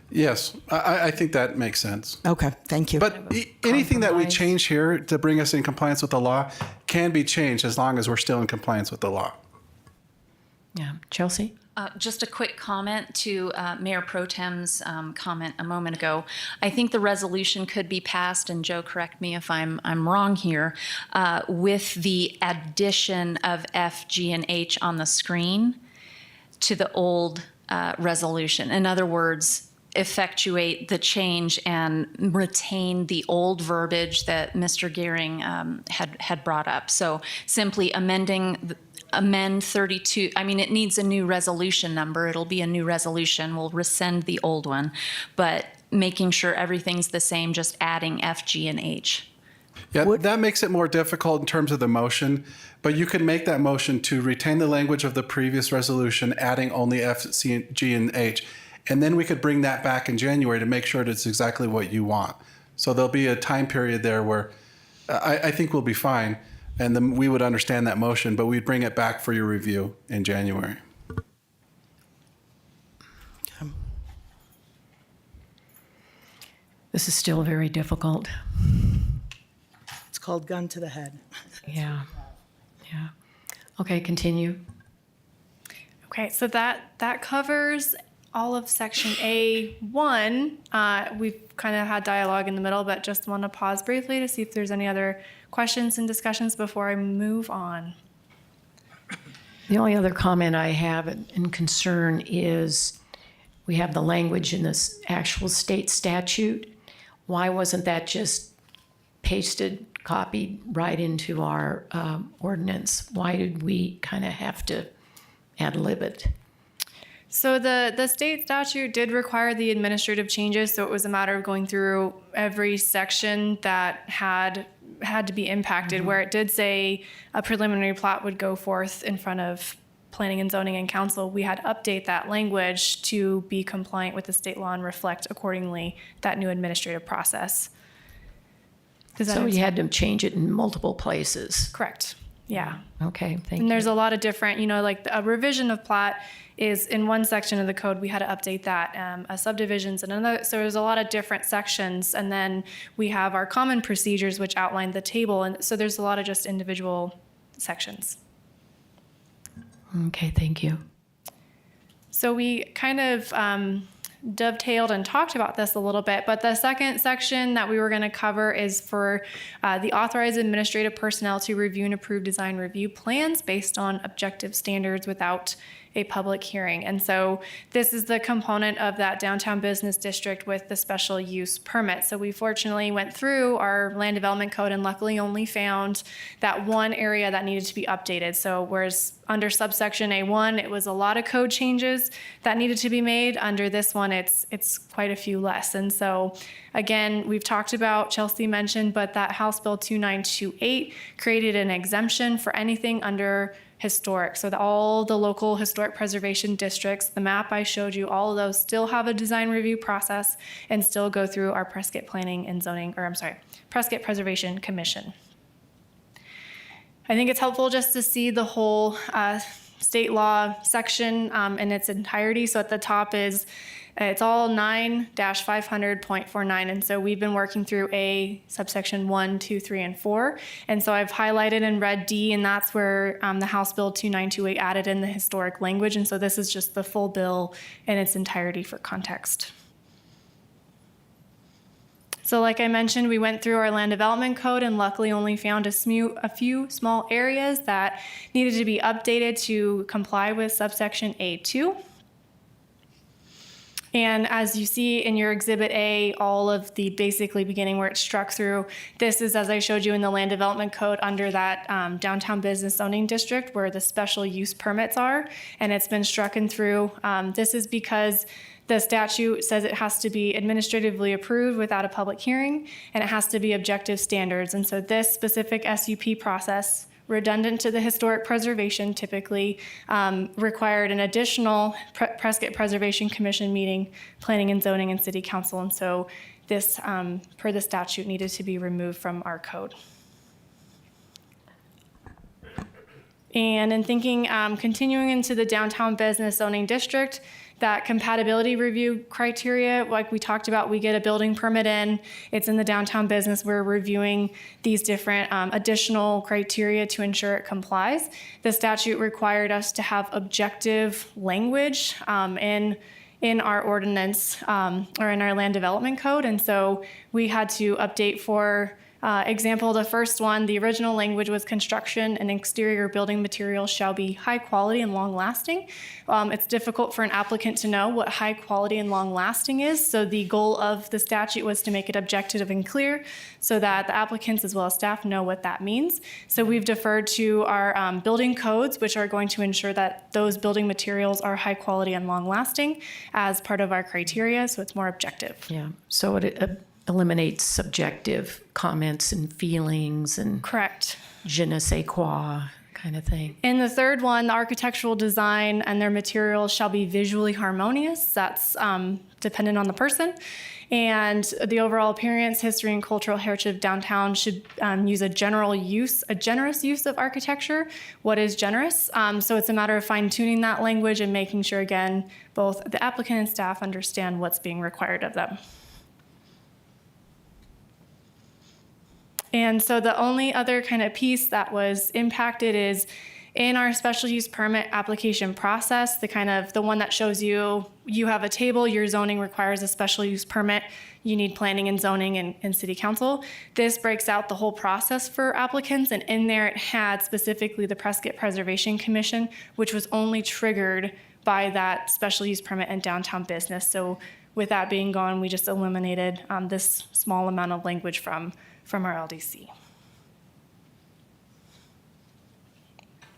Yes, I think that makes sense. Okay, thank you. But anything that we compromise. change here to bring us in compliance with the law can be changed as long as we're still in compliance with the law. Yeah, Chelsea? Just a quick comment to Mayor Pro Tem's comment a moment ago. I think the resolution could be passed, and Joe, correct me if I'm wrong here, with the addition of F, G, and H on the screen to the old resolution. In other words, effectuate the change and retain the old verbiage that Mr. Garing had brought up. So simply amend 32, I mean, it needs a new resolution number. It'll be a new resolution. We'll rescind the old one, but making sure everything's the same, just adding F, G, and H. Yeah, that makes it more difficult in terms of the motion, but you can make that motion to retain the language of the previous resolution, adding only F, C, G, and H. And then we could bring that back in January to make sure that it's exactly what you want. So there'll be a time period there where I think we'll be fine. And then we would understand that motion, but we'd bring it back for your review in January. This is still very difficult. It's called gun to the head. Yeah. Yeah. Okay, continue. Okay, so that covers all of section A1, we've kind of had dialogue in the middle, but just want to pause briefly to see if there's any other questions and discussions before I move on. The only other comment I have and concern is we have the language in this actual state statute. Why wasn't that just pasted, copied right into our ordinance? Why did we kind of have to ad lib it? So the state statute did require the administrative changes, so it was a matter of going through every section that had to be impacted, where it did say a preliminary plat would go forth in front of planning and zoning and council. We had to update that language to be compliant with the state law and reflect accordingly that new administrative process. So you had to change it in multiple places. Correct. Yeah. Okay, thank And you. there's a lot of different, like a revision of plat is in one section of the code, we had to update that. A subdivisions and another, so there's a lot of different sections. And then we have our common procedures, which outline the table. And so there's a lot of just individual sections. Okay, thank you. So we kind of dovetailed and talked about this a little bit, but the second section that we were going to cover is for the authorized administrative personnel to review and approve design review plans based on objective standards without a public hearing. And so this is the component of that downtown business district with the special use permit. So we fortunately went through our land development code and luckily only found that one area that needed to be updated. So whereas under subsection A1, it was a lot of code changes that needed to be made. Under this one, it's quite a few less. And so again, we've talked about, Chelsea mentioned, but that House Bill 2928 created an exemption for anything under historic. So all the local historic preservation districts, the map I showed you, all of those still have a design review process and still go through our Prescott Planning and Zoning, Prescott Preservation Commission. I think it's helpful just to see the whole state law section in its entirety. So at the top is, it's all 9-500.49. And so we've been working through A subsection 1, 2, 3, and 4. And so I've highlighted in red D, and that's where the House Bill 2928 added in the historic language. And so this is just the full bill in its entirety for context. So like I mentioned, we went through our land development code and luckily only found a few small areas that needed to be updated to comply with subsection A2. And as you see in your Exhibit A, all of the basically beginning where it's struck through, this is, as I showed you in the land development code, under that downtown business zoning district where the special use permits are, and it's been struck through. This is because the statute says it has to be administratively approved without a public hearing, and it has to be objective standards. And so this specific SUP process, redundant to the historic preservation, typically required an additional Prescott Preservation Commission meeting, planning and zoning, and city council. And so this, per the statute, needed to be removed from our code. And in thinking, continuing into the downtown business zoning district, that compatibility review criteria, like we talked about, we get a building permit in, it's in the downtown business, we're reviewing these different additional criteria to ensure it complies. The statute required us to have objective language in our ordinance or in our land development code. And so we had to update for example, the first one, the original language was construction and exterior building materials shall be high quality and long lasting. It's difficult for an applicant to know what high quality and long lasting is. So the goal of the statute was to make it objective and clear so that the applicants as well as staff know what that means. So we've deferred to our building codes, which are going to ensure that those building materials are high quality and long lasting as part of our criteria. So it's more objective. Yeah, so it eliminates subjective comments and feelings and Correct. Je ne sais quoi kind of thing. In the third one, the architectural design and their materials shall be visually harmonious. That's dependent on the person. And the overall appearance, history, and cultural heritage of downtown should use a generous use of architecture. What is generous? So it's a matter of fine-tuning that language and making sure, again, both the applicant and staff understand what's being required of them. And so the only other kind of piece that was impacted is in our special use permit application process, the one that shows you you have a table, your zoning requires a special use permit, you need planning and zoning and city council. This breaks out the whole process for applicants, and in there it had specifically the Prescott Preservation Commission, which was only triggered by that special use permit and downtown business. So with that being gone, we just eliminated this small amount of language from our LDC.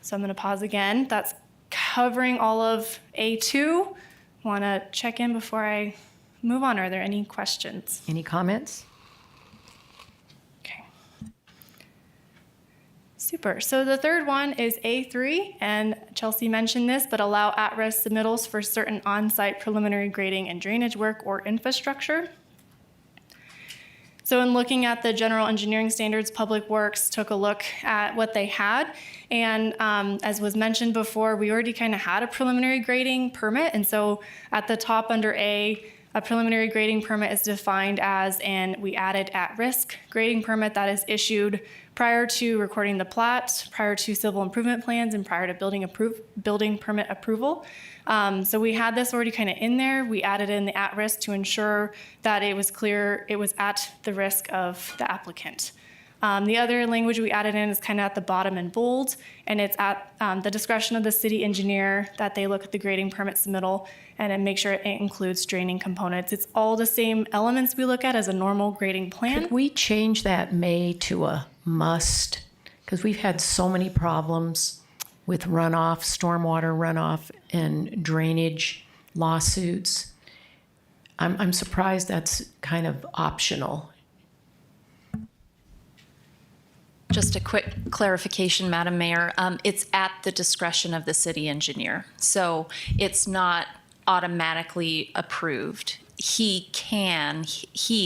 So I'm going to pause again. That's covering all of A2. Want to check in before I move on? Are there any questions? Any comments? Okay. Super. So the third one is A3, and Chelsea mentioned this, but allow at-risk submittals for certain on-site preliminary grading and drainage work or infrastructure. So in looking at the general engineering standards, Public Works took a look at what they had. And as was mentioned before, we already kind of had a preliminary grading permit. And so at the top under A preliminary grading permit is defined as, and we added at-risk grading permit that is issued prior to recording the plat, prior to civil improvement plans, and prior to building permit approval. So we had this already kind of in there. We added in the at-risk to ensure that it was clear it was at the risk of the applicant. The other language we added in is kind of at the bottom in bold, and it's at the discretion of the city engineer that they look at the grading permit submittal and then make sure it includes draining components. It's all the same elements we look at as a normal grading plan. Could we change that may to a must? Because we've had so many problems with runoff, stormwater runoff, and drainage lawsuits. I'm surprised that's kind of optional. Just a quick clarification, Madam Mayor. It's at the discretion of the city engineer. So it's not automatically approved. He,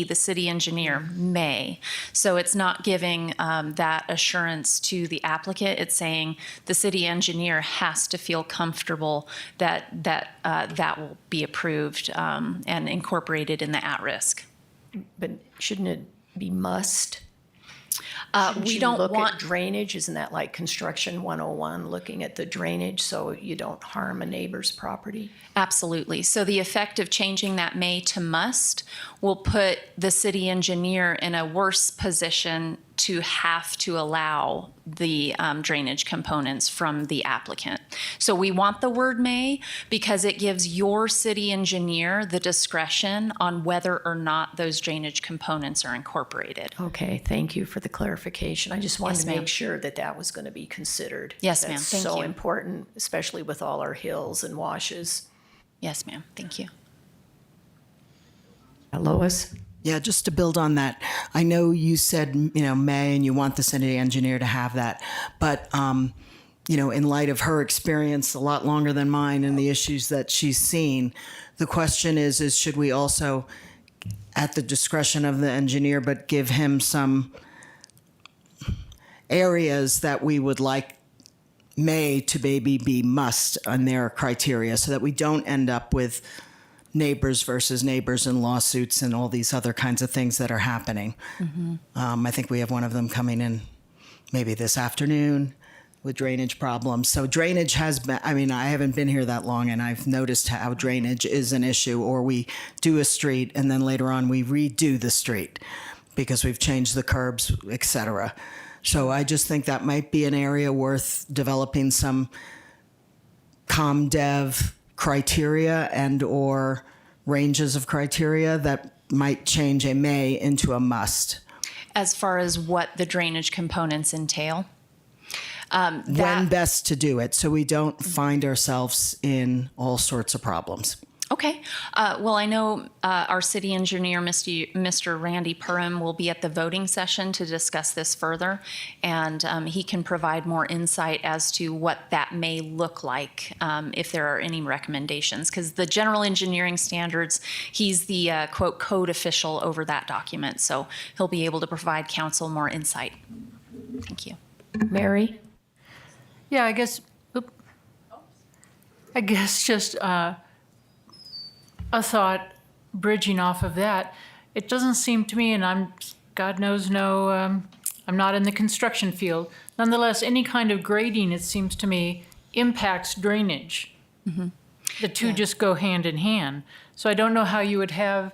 the city engineer, may. So it's not giving that assurance to the applicant. It's saying the city engineer has to feel comfortable that that will be approved and incorporated in the at-risk. But shouldn't it be must? We You don't look want at drainage. Isn't that like construction 101, looking at the drainage so you don't harm a neighbor's property? Absolutely. So the effect of changing that may to must will put the city engineer in a worse position to have to allow the drainage components from the applicant. So we want the word may because it gives your city engineer the discretion on whether or not those drainage components are incorporated. Okay, thank you for the clarification. I just wanted Yes, to ma'am. make sure that that was going to be considered. Yes, ma'am. That's Thank so you. important, especially with all our hills and washes. Yes, ma'am. Thank you. Lois? Yeah, just to build on that, I know you said, may, and you want the city engineer to have that. But, in light of her experience a lot longer than mine and the issues that she's seen, the question is should we also, at the discretion of the engineer, but give him some areas that we would like may to maybe be must on their criteria so that we don't end up with neighbors versus neighbors and lawsuits and all these other kinds of things that are happening. I think we have one of them coming in maybe this afternoon with drainage problems. So drainage has been, I haven't been here that long and I've noticed how drainage is an issue, or we do a street and then later on we redo the street because we've changed the curbs, et cetera. So I just think that might be an area worth developing some ComDev criteria and or ranges of criteria that might change a may into a must. As far as what the drainage components entail, When best to do it so we don't find ourselves in all sorts of problems. Okay. Well, I know our city engineer, Mr. Randy Purim, will be at the voting session to discuss this further, and he can provide more insight as to what that may look like if there are any recommendations. Because the general engineering standards, he's the quote code official over that document, so he'll be able to provide council more insight. Thank you. Mary? Yeah, I guess just a thought bridging off of that. It doesn't seem to me, and I'm not in the construction field. Nonetheless, any kind of grading, it seems to me, impacts drainage. The two just go hand in hand. So I don't know how you would have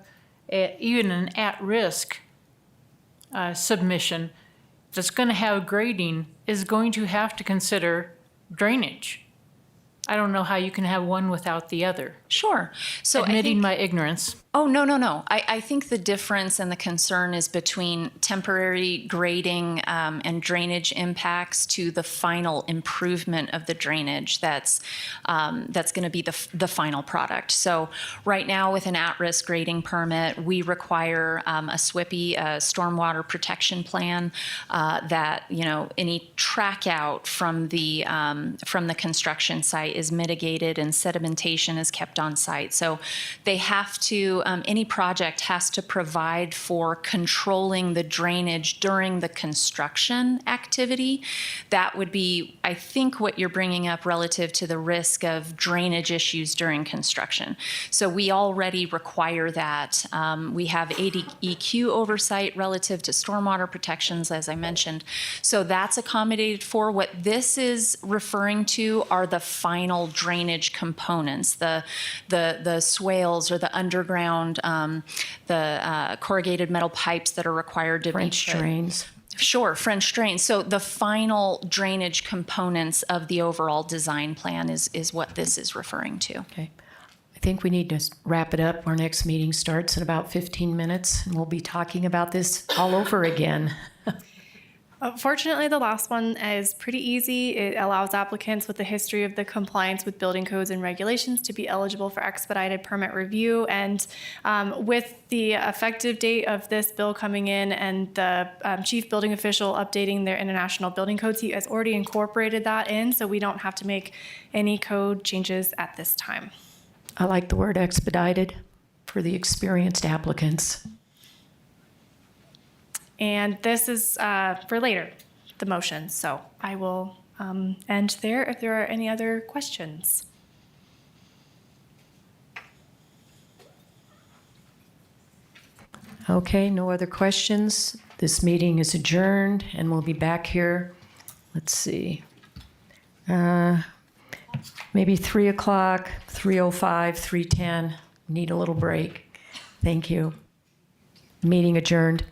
even an at-risk submission that's going to have grading is going to have to consider drainage. I don't know how you can have one without the other. Sure. So I Admitting think, my ignorance. oh, no. I think the difference and the concern is between temporary grading and drainage impacts to the final improvement of the drainage that's going to be the final product. So right now with an at-risk grading permit, we require a SWIPI, a stormwater protection plan, that, any track out from the construction site is mitigated and sedimentation is kept on site. So they have to, any project has to provide for controlling the drainage during the construction activity. That would be, I think, what you're bringing up relative to the risk of drainage issues during construction. So we already require that. We have ADEQ oversight relative to stormwater protections, as I mentioned. So that's accommodated for. What this is referring to are the final drainage components, the swales or the underground, the corrugated metal pipes that are required to French be drains. Sure, French drains. So the final drainage components of the overall design plan is what this is referring to. Okay. I think we need to wrap it up. Our next meeting starts in about 15 minutes, and we'll be talking about this all over again. Fortunately, the last one is pretty easy. It allows applicants with a history of the compliance with building codes and regulations to be eligible for expedited permit review. And with the effective date of this bill coming in and the chief building official updating their international building codes, he has already incorporated that in, so we don't have to make any code changes at this time. I like the word expedited for the experienced applicants. And this is for later, the motion. So I will end there if there are any other questions. Okay, no other questions. This meeting is adjourned, and we'll be back here, let's see, maybe 3 o'clock, 3:05, 3:10. Need a little break. Thank you. Meeting adjourned.